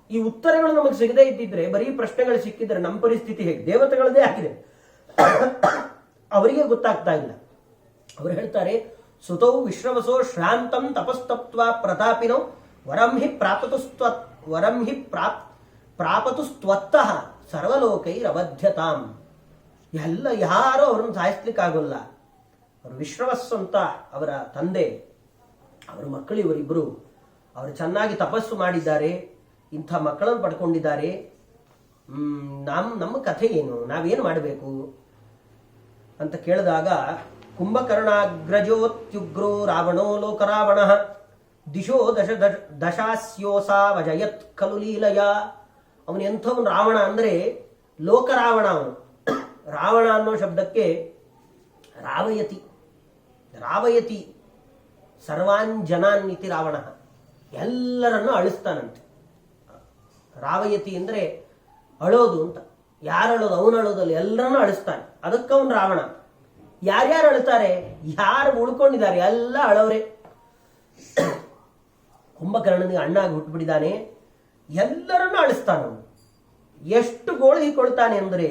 ಈ ಉತ್ತರಗಳು ನಮಗೆ ಸಿಗದೇ ಇದ್ದಿದ್ರೆ, ಬರೀ ಪ್ರಶ್ನೆಗಳು ಸಿಕ್ಕಿದ್ರೆ ನಮ್ಮ ಪರಿಸ್ಥಿತಿ ಹೇಗೆ? ದೇವತೆಗಳದೇ ಆಗಿದೆ, ಅವರಿಗೆ ಗೊತ್ತಾಗ್ತಾ ಇಲ್ಲ. ಅವರು ಹೇಳ್ತಾರೆ, ಸುತೌ ವಿಶ್ರವಸೋ ಶ್ರಾಂತಂ ತಪಸ್ತಪ್ತ್ವ ಪ್ರತಾಪಿನೋ ವರಂ ಹಿ ಪ್ರಾಪತು ಸ್ವತ್ತಃ ಸರ್ವಲೋಕೈರವಧ್ಯತಾಂ. ಎಲ್ಲ ಯಾರೂ ಅವ್ರನ್ನ ಸಾಯಿಸ್ಲಿಕ್ಕಾಗಲ್ಲ. ಅವರು ವಿಶ್ರವಸ್ಸು ಅಂತ ಅವರ ತಂದೆ, ಅವರ ಮಕ್ಕಳು ಇವರಿಬ್ಬರು, ಅವರು ಚೆನ್ನಾಗಿ ತಪಸ್ಸು ಮಾಡಿದ್ದಾರೆ, ಇಂಥ ಮಕ್ಕಳನ್ನು ಪಡ್ಕೊಂಡಿದ್ದಾರೆ. ನಮ್ಮ ಕಥೆ ಏನು, ನಾವೇನು ಮಾಡಬೇಕು ಅಂತ ಕೇಳಿದಾಗ, ಕುಂಭಕರ್ಣಾಗ್ರಜೋತ್ಯುಗ್ರೋ ರಾವಣೋ ಲೋಕರಾವಣ ದಿಶೋ ದಶಾಸ್ಯೋಸಾ ವಜಯತ್ ಖಲು ಲೀಲಯ. ಅವನು ಎಂಥವನು ರಾವಣ ಅಂದರೆ ಲೋಕರಾವಣ. ಅವನು ರಾವಣ ಅನ್ನೋ ಶಬ್ದಕ್ಕೆ ರಾವಯತಿ ಸರ್ವಾನ್ ಇತಿ ರಾವಣ, ಎಲ್ಲರನ್ನು ಅಳಿಸ್ತಾನಂತೆ. ರಾವಯತಿ ಅಂದರೆ ಅಳೋದು ಅಂತ. ಯಾರು ಅಳೋದು? ಅವನು ಅಳೋದಲ್ಲ, ಎಲ್ಲರನ್ನೂ ಅಳಿಸ್ತಾನೆ. ಅದಕ್ಕವನು ರಾವಣ. ಯಾರ್ಯಾರು ಅಳ್ತಾರೆ? ಯಾರು ಉಳ್ಕೊಂಡಿದ್ದಾರೆ ಎಲ್ಲ ಅಳೋರೆ. ಕುಂಭಕರ್ಣನಿಗೆ ಅಣ್ಣಾಗಿ ಹುಟ್ಟುಬಿಟ್ಟಿದ್ದಾನೆ, ಎಲ್ಲರನ್ನೂ ಅಳಿಸ್ತಾನವನು. ಎಷ್ಟು ಗೋಳಿಕೊಳ್ತಾನೆ ಅಂದರೆ,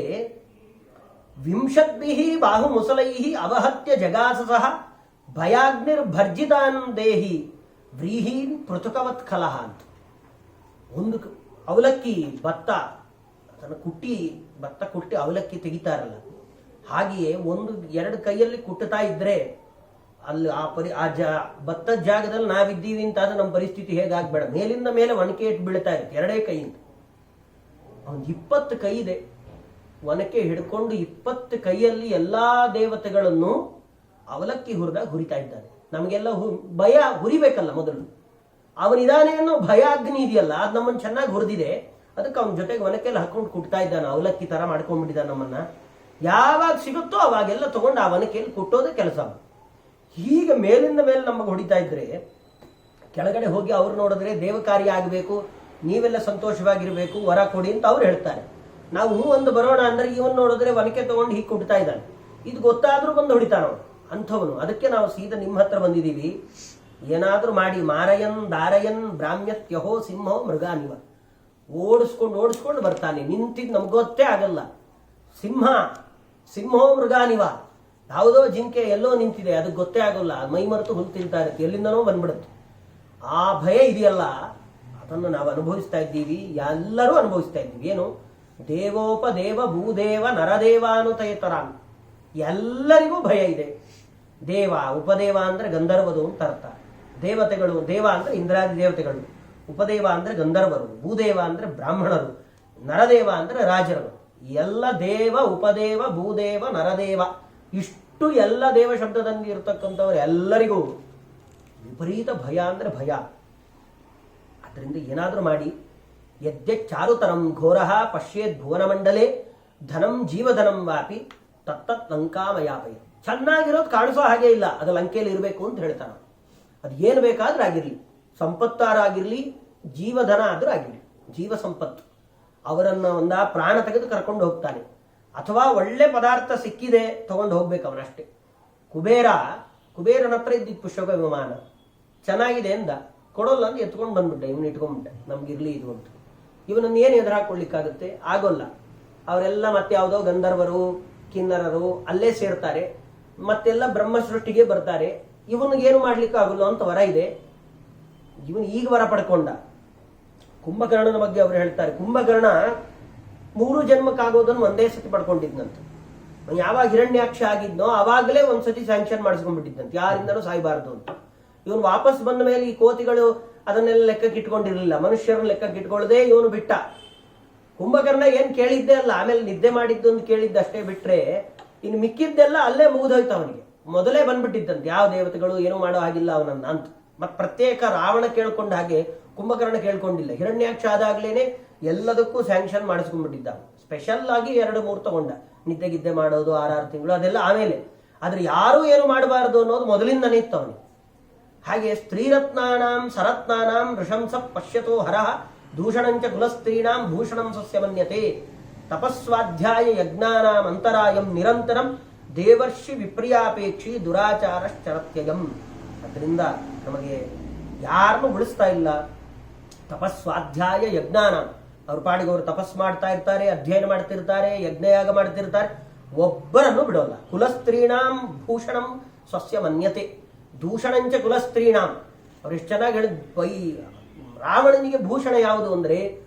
ವಿಂಶದ್ಭಿಹಿ ಬಾಹು ಮುಸಲೈಹಿ ಅವಹತ್ಯ ಜಗಾಸಸಃ ಭಯಾಗ್ನಿರ್ಭರ್ಜಿತಾನ್ ದೇಹಿ ವ್ರೀಹೀನ್ ಪೃಥುಕವತ್ ಕಲಹ ಅಂತ. ಒಂದು ಅವಲಕ್ಕಿ ಭತ್ತ ಕುಟ್ಟಿ ಅವಲಕ್ಕಿ ತೆಗಿತಾರಲ್ಲ, ಹಾಗೆಯೇ ಎರಡು ಕೈಯಲ್ಲಿ ಕುಟ್ಟುತ್ತಾ ಇದ್ರೆ ಅಲ್ಲಿ ಭತ್ತದ ಜಾಗದಲ್ಲಿ ನಾವಿದ್ದೀವಿ ಅಂತಾದ್ರೆ ನಮ್ಮ ಪರಿಸ್ಥಿತಿ ಹೇಗಾಗ್ಬೇಡ. ಮೇಲಿಂದ ಮೇಲೆ ಒನಕೆ ಇಟ್ಟು ಬೀಳ್ತಾ ಇರುತ್ತೆ ಎರಡೇ ಕೈಯಿಂದ. ಒಂದು 20 ಕೈ ಇದೆ, ಒನಕೆ ಹಿಡ್ಕೊಂಡು 20 ಕೈಯಲ್ಲಿ ಎಲ್ಲಾ ದೇವತೆಗಳನ್ನು ಅವಲಕ್ಕಿ ಹುರಿತಾ ಇದ್ದಾನೆ. ನಮಗೆಲ್ಲ ಭಯ ಹುರಿಬೇಕಲ್ಲ ಮೊದಲು. ಅವನಿದಾನೆ ಅನ್ನೋ ಭಯಾಗ್ನಿ ಇದೆಯಲ್ಲ, ಅದು ನಮ್ಮನ್ನು ಚೆನ್ನಾಗಿ ಹುರಿದಿದೆ. ಅದಕ್ಕೆ ಅವನ ಜೊತೆಗೆ ಒನಕೆಲ್ಲ ಹಾಕೊಂಡು ಕುಟ್ತಾ ಇದ್ದಾನೆ, ಅವಲಕ್ಕಿ ತರ ಮಾಡ್ಕೊಂಡ್ಬಿಟ್ಟಿದ್ದಾನೆ ನಮ್ಮನ್ನ. ಯಾವಾಗ ಸಿಗುತ್ತೋ ಅವಾಗೆಲ್ಲ ತಗೊಂಡು ಆ ಒನಕೆಯಲ್ಲಿ ಕುಟ್ಟೋದೇ ಕೆಲಸ. ಹೀಗೆ ಮೇಲಿಂದ ಮೇಲೆ ನಮಗೆ ಹೊಡಿತಾ ಇದ್ರೆ, ಕೆಳಗಡೆ ಹೋಗಿ ಅವ್ರು ನೋಡಿದ್ರೆ ದೇವ ಕಾರ್ಯ ಆಗಬೇಕು, ನೀವೆಲ್ಲ ಸಂತೋಷವಾಗಿರ್ಬೇಕು, ವರ ಕೊಡಿ ಅಂತ ಅವ್ರು ಹೇಳ್ತಾರೆ. ನಾವು ಒಂದು ಬರೋಣ ಅಂದ್ರೆ ಇವನ್ ನೋಡಿದ್ರೆ ಒನಕೆ ತಗೊಂಡು ಹೀಗೆ ಕುಟ್ತಾ ಇದ್ದಾನೆ. ಇದು ಗೊತ್ತಾದ್ರೂ ಬಂದು ಹೊಡಿತಾನ ಅಂಥವನು. ಅದಕ್ಕೆ ನಾವು ಸೀದಾ ನಿಮ್ಮ ಹತ್ರ ಬಂದಿದ್ದೀವಿ. ಏನಾದ್ರೂ ಮಾಡಿ ಮಾರಯನ್ ದಾರಯನ್ ಬ್ರಾಹ್ಮ್ಯತ್ಯಹೋ ಸಿಂಹೋ ಮೃಗಾನಿವ. ಓಡಿಸ್ಕೊಂಡು ಬರ್ತಾನೆ. ನಿಂತಿದ್ದು ನಮ್ಗೆ ಗೊತ್ತೇ ಆಗಲ್ಲ. ಸಿಂಹೋ ಮೃಗಾನಿವ, ಯಾವುದೋ ಜಿಂಕೆ ಎಲ್ಲೋ ನಿಂತಿದೆ, ಅದಕ್ಕೆ ಗೊತ್ತೇ ಆಗೋಲ್ಲ. ಮೈ ಮರೆತು ಹುಲ್ಲು ತಿಂತಾ ಇರುತ್ತೆ, ಎಲ್ಲಿಂದನೋ ಬಂದ್ಬಿಡುತ್ತೆ. ಆ ಭಯ ಇದೆಯಲ್ಲ, ಅದನ್ನು ನಾವು ಅನುಭವಿಸ್ತಾ ಇದ್ದೀವಿ, ಎಲ್ಲರೂ ಅನುಭವಿಸ್ತಾ ಇದ್ದೀವಿ. ಏನು? ದೇವೋಪದೇವ ಭೂದೇವ ನರದೇವಾನುತಯತರಾನ್, ಎಲ್ಲರಿಗೂ ಭಯ ಇದೆ. ದೇವ ಉಪದೇವ ಅಂದ್ರೆ ಗಂಧರ್ವರು ಅಂತ ಅರ್ಥ. ದೇವತೆಗಳು, ದೇವ ಅಂದ್ರೆ ಇಂದ್ರಾದಿ ದೇವತೆಗಳು, ಉಪದೇವ ಅಂದ್ರೆ ಗಂಧರ್ವರು, ಭೂದೇವ ಅಂದ್ರೆ ಬ್ರಾಹ್ಮಣರು, ನರದೇವ ಅಂದ್ರೆ ರಾಜರು. ಎಲ್ಲ ದೇವ, ಉಪದೇವ, ಭೂದೇವ, ನರದೇವ, ಇಷ್ಟು ಎಲ್ಲ ದೇವ ಶಬ್ದದಲ್ಲಿ ಇರತಕ್ಕಂಥವ್ರು ಎಲ್ಲರಿಗೂ ವಿಪರೀತ ಭಯ ಅಂದ್ರೆ ಭಯ. ಅದರಿಂದ ಏನಾದ್ರೂ ಮಾಡಿ, ಯದ್ಯಚಾರುತರಂ ಘೋರಃ ಪಶ್ಯೇದ್ ಭುವನಮಂಡಲೇ ಧನಂ ಜೀವಧನಂ ವಾಪಿ ತತ್ತತ್ ಲಂಕಾಮಯಾಪಯ. ಚೆನ್ನಾಗಿರೋದು ಕಾಣಿಸೋ ಹಾಗೆ ಇಲ್ಲ, ಅದು ಲಂಕೆಯಲ್ಲಿ ಇರಬೇಕು ಅಂತ ಹೇಳ್ತಾನೆ. ಅದು ಏನು ಬೇಕಾದ್ರೂ ಆಗಿರ್ಲಿ, ಸಂಪತ್ತಾರಾಗಿರ್ಲಿ, ಜೀವಧನ ಆದ್ರೂ ಆಗಿರ್ಲಿ, ಜೀವ ಸಂಪತ್ತು, ಅವರನ್ನ ಪ್ರಾಣ ತೆಗೆದು ಕರ್ಕೊಂಡು ಹೋಗ್ತಾನೆ. ಅಥವಾ ಒಳ್ಳೆ ಪದಾರ್ಥ ಸಿಕ್ಕಿದೆ ತಗೊಂಡು ಹೋಗ್ಬೇಕು ಅವನಷ್ಟೇ. ಕುಬೇರನ ಹತ್ರ ಇದ್ದಿದ್ದು ಪುಷ್ಪಕ ವಿಮಾನ ಚೆನ್ನಾಗಿದೆ ಎಂದ, ಕೊಡೋಲ್ಲ ಅಂದ್ರೆ ಎತ್ಕೊಂಡು ಬಂದ್ಬಿಟ್ಟೆ, ಇವನು ಇಟ್ಕೊಂಡ್ಬಿಟ್ಟೆ, ನಮ್ಗಿರ್ಲಿ ಇದು ಅಂತ. ಇವನನ್ನು ಏನು ಎದುರಾಕೊಳ್ಳಿಕ್ಕಾಗುತ್ತೆ? ಆಗೋಲ್ಲ. ಅವರೆಲ್ಲ ಮತ್ತೆ ಯಾವುದೋ ಗಂಧರ್ವರು ಕಿನ್ನರರು ಅಲ್ಲೇ ಸೇರ್ತಾರೆ, ಮತ್ತೆಲ್ಲ ಬ್ರಹ್ಮ ಸೃಷ್ಟಿಗೆ ಬರ್ತಾರೆ. ಇವನಿಗೇನು ಮಾಡ್ಲಿಕ್ಕೆ ಆಗುಲ್ಲ ಅಂತ ವರ ಇದೆ. ಇವನು ಈಗ ವರ ಪಡ್ಕೊಂಡ. ಕುಂಭಕರ್ಣನ ಬಗ್ಗೆ ಅವರು ಹೇಳ್ತಾರೆ, ಕುಂಭಕರ್ಣ 3 ಜನ್ಮಕ್ಕಾಗೋದನ್ನು ಒಂದೇ ಸತಿ ಪಡ್ಕೊಂಡಿದ್ನಂತೆ. ಯಾವಾಗ ಹಿರಣ್ಯಾಕ್ಷ ಆಗಿದ್ನೋ ಅವಾಗಲೇ ಒಂದ್ಸತಿ ಸ್ಯಾಂಕ್ಷನ್ ಮಾಡಿಸ್ಕೊಂಡ್ಬಿಟ್ಟಿದ್ದಂತೆ, ಯಾರಿಂದನೂ ಸಾಯ್ಬಾರ್ದು ಅಂತ. ಇವನು ವಾಪಸ್ ಬಂದ ಮೇಲೆ ಈ ಕೋತಿಗಳು ಅದನ್ನೆಲ್ಲ ಲೆಕ್ಕಕ್ಕೆ ಇಟ್ಕೊಂಡಿರ್ಲಿಲ್ಲ, ಮನುಷ್ಯರನ್ನ ಲೆಕ್ಕಕ್ಕೆ ಇಟ್ಕೊಳ್ಳದೆ ಇವನು ಬಿಟ್ಟ. ಕುಂಭಕರ್ಣ ಏನ್ ಕೇಳಿದ್ದೆ ಅಲ್ಲ, ಆಮೇಲೆ ನಿದ್ದೆ ಮಾಡಿದ್ದು ಅಂತ ಕೇಳಿದ್ದ ಅಷ್ಟೇ ಬಿಟ್ರೆ ಇನ್ನು ಮಿಕ್ಕಿದ್ದೆಲ್ಲ ಅಲ್ಲೇ ಮುಗಿದೋಯ್ತು. ಅವನಿಗೆ ಮೊದಲೇ ಬಂದ್ಬಿಟ್ಟಿದ್ದಂತೆ, ಯಾವ ದೇವತೆಗಳು ಏನೂ ಮಾಡೋ ಹಾಗಿಲ್ಲ ಅವನನ್ನ ಅಂತ. ಮತ್ ಪ್ರತ್ಯೇಕ ರಾವಣ ಕೇಳ್ಕೊಂಡ ಹಾಗೆ ಕುಂಭಕರ್ಣ ಕೇಳ್ಕೊಂಡಿಲ್ಲ. ಹಿರಣ್ಯಾಕ್ಷ ಆದಾಗ್ಲೇನೆ ಎಲ್ಲದಕ್ಕೂ ಸ್ಯಾಂಕ್ಷನ್ ಮಾಡಿಸ್ಕೊಂಡ್ಬಿಟ್ಟಿದ್ದ. ಸ್ಪೆಷಲ್ ಆಗಿ 2-3 ತಗೊಂಡ, ನಿದ್ದೆಗಿದ್ದೆ ಮಾಡೋದು 6-6 ತಿಂಗಳು ಅದೆಲ್ಲ ಆಮೇಲೆ. ಆದ್ರೆ ಯಾರೂ ಏನು ಮಾಡಬಾರದು ಅನ್ನೋದು ಮೊದಲಿಂದನೇ ಇತ್ತು ಅವನಿಗೆ. ಹಾಗೆ ಸ್ತ್ರೀರತ್ನಾನಾಂ ಸರತ್ನಾನಾಂ ಋಷಂಸ ಪಶ್ಯತೋ ಹರಃ ದೂಷಣಂಚ ಕುಲಸ್ತ್ರೀಣಾಂ ಭೂಷಣಂ ಸಸ್ಯ ಮನ್ಯತೆ ತಪಸ್ವಾಧ್ಯಾಯ ಯಜ್ಞಾನಾಂ ಅಂತರಾಯಂ ನಿರಂತರಂ ದೇವರ್ಷಿ ವಿಪ್ರಿಯಾಪೇಕ್ಷಿ ದುರಾಚಾರಶ್ಚರತ್ಯಯಂ. ಅದರಿಂದ ನಮಗೆ ಯಾರನ್ನೂ ಉಳಿಸ್ತಾ ಇಲ್ಲ. ತಪಸ್ವಾಧ್ಯಾಯ ಯಜ್ಞಾನ, ಅವ್ರ ಪಾಡಿಗೆ ಅವರು ತಪಸ್ ಮಾಡ್ತಾ ಇರ್ತಾರೆ, ಅಧ್ಯಯನ ಮಾಡ್ತಿರ್ತಾರೆ, ಯಜ್ಞಯಾಗ ಮಾಡ್ತಿರ್ತಾರೆ, ಒಬ್ಬರನ್ನು ಬಿಡೋಲ್ಲ. ಕುಲಸ್ತ್ರೀಣಾಂ ಭೂಷಣಂ ಸ್ವಸ್ಯ ಮನ್ಯತೆ ದೂಷಣಂಚ ಕುಲಸ್ತ್ರೀಣಾಂ. ಅವ್ರು ಎಷ್ಟು ಚೆನ್ನಾಗಿ ಹೇಳಿದ್, ರಾವಣನಿಗೆ ಭೂಷಣ ಯಾವುದು ಅಂದರೆ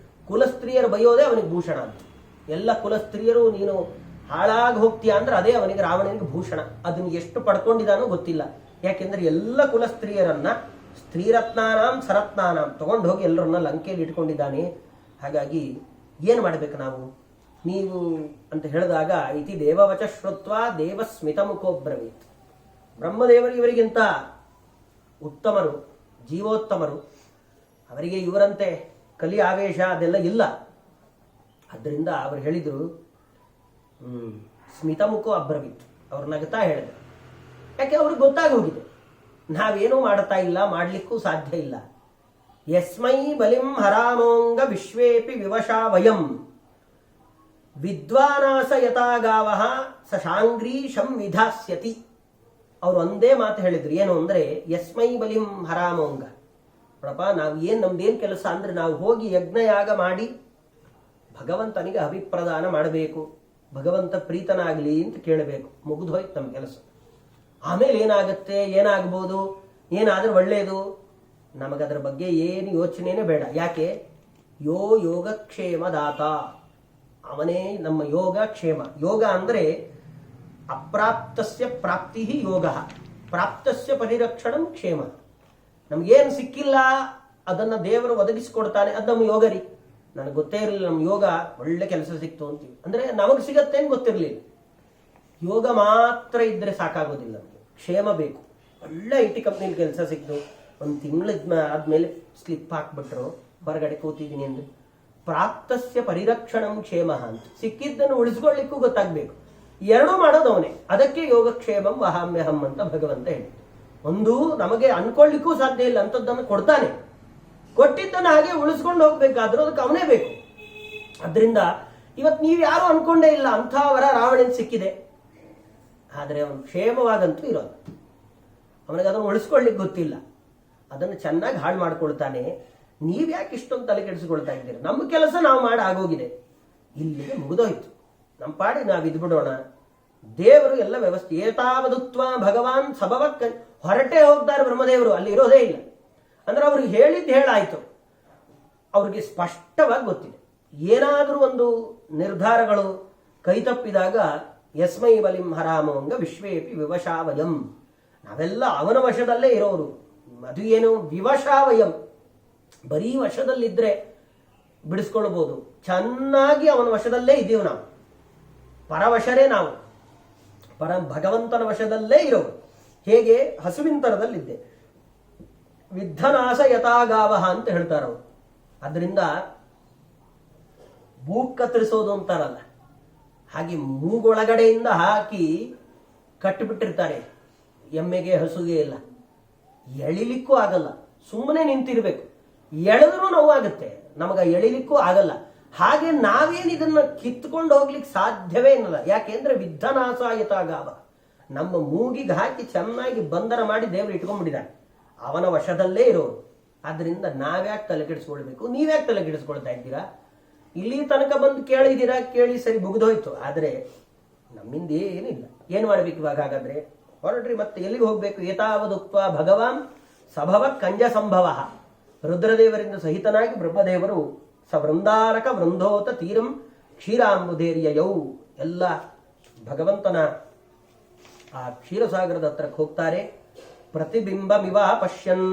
ಕುಲಸ್ತ್ರೀಯರು ಬೈಯೋದೇ ಅವನಿಗೆ ಭೂಷಣ ಅಂತ. ಎಲ್ಲ ಕುಲಸ್ತ್ರೀಯರು ನೀನು ಹಾಳಾಗಿ ಹೋಗ್ತೀಯ ಅಂದ್ರೆ ಅದೇ ಅವನಿಗೆ ರಾವಣನಿಗೆ ಭೂಷಣ. ಅದನ್ನು ಎಷ್ಟು ಪಡ್ಕೊಂಡಿದ್ದಾನೋ ಗೊತ್ತಿಲ್ಲ. ಯಾಕೆಂದ್ರೆ ಎಲ್ಲ ಕುಲಸ್ತ್ರೀಯರನ್ನ ಸ್ತ್ರೀರತ್ನಾನಾಂ ಸರತ್ನಾನಾಂ ತಗೊಂಡು ಹೋಗಿ ಎಲ್ಲರನ್ನ ಲಂಕೆಯಲ್ಲಿ ಇಟ್ಕೊಂಡಿದ್ದಾನೆ. ಹಾಗಾಗಿ ಏನು ಮಾಡಬೇಕು ನಾವು ನೀವು ಅಂತ ಹೇಳಿದಾಗ ಇತಿ ದೇವವಚ ಶ್ರುತ್ವ ದೇವ ಸ್ಮಿತಮುಖೋಬ್ರವೀತ್. ಬ್ರಹ್ಮದೇವರು ಇವರಿಗಿಂತ ಉತ್ತಮರು, ಜೀವೋತ್ತಮರು. ಅವರಿಗೆ ಇವರಂತೆ ಕಲಿ ಆವೇಶ ಅದೆಲ್ಲ ಇಲ್ಲ. ಆದ್ದರಿಂದ ಅವರು ಹೇಳಿದರು ಸ್ಮಿತಮುಖೋ ಅಬ್ರವೀತ್. ಅವ್ರು ನಗ್ತಾ ಹೇಳಿದ್ರು. ಯಾಕೆ ಅವ್ರಿಗೆ ಗೊತ್ತಾಗಿ ಹೋಗಿದೆ ನಾವೇನೂ ಮಾಡ್ತಾ ಇಲ್ಲ, ಮಾಡ್ಲಿಕ್ಕೂ ಸಾಧ್ಯ ಇಲ್ಲ. ಯಸ್ಮೈ ಬಲಿಂ ಹರಾಮೋಂಗ ವಿಶ್ವೇಪಿ ವಿವಶಾ ವಯಂ ವಿದ್ವಾನಾಸ ಯಥಾಗಾವ ಸಶಾಂಗ್ರೀ ಶಂ ವಿಧಾಸ್ಯತಿ. ಅವ್ರು ಒಂದೇ ಮಾತು ಹೇಳಿದ್ರು. ಏನು ಅಂದ್ರೆ ಯಸ್ಮೈ ಬಲಿಂ ಹರಾಮೋಂಗ. ನೋಡಪ್ಪ, ನಮ್ದೇನ್ ಕೆಲಸ ಅಂದ್ರೆ ನಾವು ಹೋಗಿ ಯಜ್ಞಯಾಗ ಮಾಡಿ ಭಗವಂತನಿಗೆ ಅಭಿಪ್ರದಾನ ಮಾಡಬೇಕು, ಭಗವಂತ ಪ್ರೀತನಾಗ್ಲಿ ಅಂತ ಕೇಳಬೇಕು. ಮುಗಿದು ಹೋಯ್ತು ನಮ್ಮ ಕೆಲಸ. ಆಮೇಲೆ ಏನಾಗುತ್ತೆ, ಏನಾಗ್ಬೋದು, ಏನಾದ್ರೂ ಒಳ್ಳೇದು, ನಮಗದ್ರ ಬಗ್ಗೆ ಏನು ಯೋಚನೆನೇ ಬೇಡ. ಯಾಕೆ? ಯೋಗಕ್ಷೇಮದಾತ, ಅವನೇ ನಮ್ಮ ಯೋಗ ಕ್ಷೇಮ. ಯೋಗ ಅಂದ್ರೆ ಅಪ್ರಾಪ್ತಸ್ಯ ಪ್ರಾಪ್ತಿ ಯೋಗ, ಪ್ರಾಪ್ತಸ್ಯ ಪರಿರಕ್ಷಣಂ ಕ್ಷೇಮ. ನಮ್ಗೇನು ಸಿಕ್ಕಿಲ್ಲ ಅದನ್ನ ದೇವರು ಒದಗಿಸಿಕೊಡ್ತಾನೆ, ಅದು ನಮ್ಮ ಯೋಗ ರೀ. ನನಗೆ ಗೊತ್ತೇ ಇರಲಿಲ್ಲ ನಮ್ಮ ಯೋಗ ಒಳ್ಳೆ ಕೆಲಸ ಸಿಕ್ತು ಅಂತೀವಿ. ಅಂದ್ರೆ ನಮಗೆ ಸಿಗತ್ತೇನು ಗೊತ್ತಿರಲಿಲ್ಲ. ಯೋಗ ಮಾತ್ರ ಇದ್ರೆ ಸಾಕಾಗೋದಿಲ್ಲ, ನಮಗೆ ಕ್ಷೇಮ ಬೇಕು. ಒಳ್ಳೆ IT ಕಂಪ್ನಿಲಿ ಕೆಲಸ ಸಿಕ್ತು, ಒಂದು ತಿಂಗಳ ಆದ್ಮೇಲೆ ಸ್ಲಿಪ್ ಹಾಕ್ಬಿಟ್ರು, ಹೊರಗಡೆ ಕೂತಿದ್ದೀನಿ ಅಂದ್ರೆ ಪ್ರಾಪ್ತಸ್ಯ ಪರಿರಕ್ಷಣಂ ಕ್ಷೇಮ ಅಂತ. ಸಿಕ್ಕಿದ್ದನ್ನು ಉಳಿಸ್ಕೊಳ್ಳಿಕ್ಕೂ ಗೊತ್ತಾಗ್ಬೇಕು. ಎರಡೂ ಮಾಡೋದು ಅವನೇ. ಅದಕ್ಕೆ ಯೋಗಕ್ಷೇಮಂ ವಹಾಮ್ಯಹಂ ಅಂತ ಭಗವಂತ ಹೇಳಿ. ಒಂದು ನಮಗೆ ಅನ್ಕೊಳ್ಳಿಕ್ಕೂ ಸಾಧ್ಯ ಇಲ್ಲ ಅಂತದ್ದನ್ನು ಕೊಡ್ತಾನೆ, ಕೊಟ್ಟಿದ್ದನ್ನು ಹಾಗೆ ಉಳಿಸ್ಕೊಂಡು ಹೋಗ್ಬೇಕಾದ್ರೂ ಅದಕ್ಕೆ ಅವನೇ ಬೇಕು. ಅದರಿಂದ ಇವತ್ತು ನೀವು ಯಾರು ಅನ್ಕೊಂಡೇ ಇಲ್ಲ ಅಂಥ ವರ ರಾವಣನ್ ಸಿಕ್ಕಿದೆ. ಆದರೆ ಅವನು ಕ್ಷೇಮವಾಗಂತೂ ಇರೋದು. ಅವನಿಗೆ ಅದನ್ನು ಉಳಿಸ್ಕೊಳ್ಳಿಕ್ಕೆ ಗೊತ್ತಿಲ್ಲ, ಅದನ್ನು ಚೆನ್ನಾಗಿ ಹಾಳು ಮಾಡ್ಕೊಳ್ತಾನೆ. ನೀವ್ಯಾಕೆ ಇಷ್ಟೊಂದು ತಲೆ ಕೆಡಿಸ್ಕೊಳ್ತಾ ಇದ್ದೀರಿ? ನಮ್ಮ ಕೆಲಸ ನಾವು ಮಾಡಿ ಆಗೋಗಿದೆ, ಇಲ್ಲಿಗೆ ಮುಗಿದೋಯ್ತು, ನಮ್ಮ ಪಾಡಿ ನಾವು ಇದ್ಬಿಡೋಣ. ದೇವರು ಎಲ್ಲ ವ್ಯವಸ್ಥೆ ಏತಾವದುತ್ವ ಭಗವಾನ್ ಸಭವಕ್ಕೆ ಹೊರಟೆ ಹೋಗ್ತಾರೆ ಬ್ರಹ್ಮದೇವರು, ಅಲ್ಲಿ ಇರೋದೇ ಇಲ್ಲ. ಅಂದ್ರೆ ಅವ್ರಿಗೆ ಹೇಳಿದ್ದು ಹೇಳಾಯ್ತು. ಅವ್ರಿಗೆ ಸ್ಪಷ್ಟವಾಗಿ ಗೊತ್ತಿದೆ. ಏನಾದರೂ ಒಂದು ನಿರ್ಧಾರಗಳು ಕೈತಪ್ಪಿದಾಗ ಯಸ್ಮೈ ಬಲಿಂ ಹರಾಮೋಂಗ ವಿಶ್ವೇಪಿ ವಿವಶಾವಯಂ, ನಾವೆಲ್ಲ ಅವನ ವಶದಲ್ಲೇ ಇರೋರು. ಅದು ಏನು ವಿವಶಾವಯಂ, ಬರೀ ವಶದಲ್ಲಿದ್ರೆ ಬಿಡಿಸ್ಕೊಳ್ಬೋದು. ಚೆನ್ನಾಗಿ ಅವನ ವಶದಲ್ಲೇ ಇದ್ದೀವಿ ನಾವು, ಪರವಶರೇ ನಾವು, ಭಗವಂತನ ವಶದಲ್ಲೇ ಇರೋರು. ಹೇಗೆ ಹಸುವಿನ ತರದಲ್ಲಿದ್ದೆ, ವಿದ್ಧನಾಶ ಯಥಾಗಾವ ಅಂತ ಹೇಳ್ತಾರ ಅವರು. ಅದರಿಂದ ಮೂಗ್ ಕತ್ತರಿಸೋದು ಅಂತಾರಲ್ಲ, ಹಾಗೆ ಮೂಗೊಳಗಡೆಯಿಂದ ಹಾಕಿ ಕಟ್ಟಿಬಿಟ್ಟಿರ್ತಾರೆ. ಎಮ್ಮೆಗೆ ಹಸುಗೆ ಎಲ್ಲ ಎಳಿಲಿಕ್ಕೂ ಆಗಲ್ಲ, ಸುಮ್ಮನೆ ನಿಂತಿರ್ಬೇಕು. ಎಳೆದ್ರೂ ನೋವಾಗುತ್ತೆ, ನಮಗ ಎಳಿಲಿಕ್ಕೂ ಆಗಲ್ಲ. ಹಾಗೆ ನಾವೇನು ಇದನ್ನ ಕಿತ್ಕೊಂಡು ಹೋಗ್ಲಿಕ್ಕೆ ಸಾಧ್ಯವೇ ಇಲ್ಲ. ಯಾಕೆಂದ್ರೆ ವಿದ್ಧನಾಸಾಯತಾಗಾವ, ನಮ್ಮ ಮೂಗಿಗೆ ಹಾಕಿ ಚೆನ್ನಾಗಿ ಬಂಧನ ಮಾಡಿ ದೇವರು ಇಟ್ಕೊಂಡ್ಬಿಟ್ಟಿದ್ದಾನೆ, ಅವನ ವಶದಲ್ಲೇ ಇರೋರು. ಆದ್ರಿಂದ ನಾವ್ಯಾಕೆ ತಲೆ ಕೆಡಿಸ್ಕೊಳ್ಬೇಕು? ನೀವ್ಯಾಕೆ ತಲೆ ಕೆಡಿಸ್ಕೊಳ್ತಾ ಇದ್ದೀರಾ? ಇಲ್ಲಿ ತನಕ ಬಂದು ಕೇಳಿದ್ದೀರಾ, ಕೇಳಿ ಸರಿ ಮುಗಿದೋಯ್ತು. ಆದ್ರೆ ನಮ್ಮಿಂದ ಏನಿಲ್ಲ. ಏನ್ ಮಾಡ್ಬೇಕು ಇವಾಗ? ಹಾಗಾದ್ರೆ ಹೊರಡ್ರಿ, ಮತ್ತೆ ಎಲ್ಲಿಗೆ ಹೋಗ್ಬೇಕು? ಏತಾವದುಕ್ತ ಭಗವಾನ್ ಸಭವ ಕಂಜ ಸಂಭವ. ರುದ್ರದೇವರಿಂದ ಸಹಿತನಾಗಿ ಬ್ರಹ್ಮದೇವರು ವೃಂದಾರಕ ವೃಂದೋತ ತೀರಂ ಕ್ಷೀರಾಂಬುಧೇರ್ಯಯೌ, ಎಲ್ಲ ಭಗವಂತನ ಆ ಕ್ಷೀರಸಾಗರದ ಹತ್ರಕ್ಕೆ ಹೋಗ್ತಾರೆ. ಪ್ರತಿಬಿಂಬಮಿವ ಪಶ್ಯನ್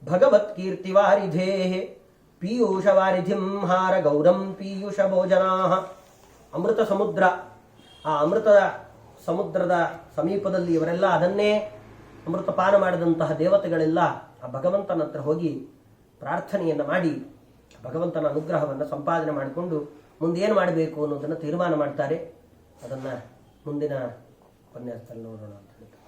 ಭಗವತ್ ಕೀರ್ತಿವಾರಿಧೇ ಪೀಯೂಷವಾರಿಧಿಂ ಹಾರ ಗೌರಂ ಪೀಯೂಷ ಭೋಜನಾ. ಅಮೃತ ಸಮುದ್ರ, ಆ ಅಮೃತದ ಸಮುದ್ರದ ಸಮೀಪದಲ್ಲಿ ಇವರೆಲ್ಲ ಅದನ್ನೇ ಅಮೃತಪಾನ ಮಾಡಿದಂತಹ ದೇವತೆಗಳೆಲ್ಲ ಆ ಭಗವಂತನ ಹತ್ರ ಹೋಗಿ ಪ್ರಾರ್ಥನೆಯನ್ನು ಮಾಡಿ ಭಗವಂತನ ಅನುಗ್ರಹವನ್ನು ಸಂಪಾದನೆ ಮಾಡಿಕೊಂಡು ಮುಂದೇನು ಮಾಡಬೇಕು ಅನ್ನೋದನ್ನು ತೀರ್ಮಾನ ಮಾಡ್ತಾರೆ. ಅದನ್ನು ಮುಂದಿನ ಉಪನ್ಯಾಸದಲ್ಲಿ ನೋಡೋಣ ಅಂತ ಹೇಳ್ತಾರೆ.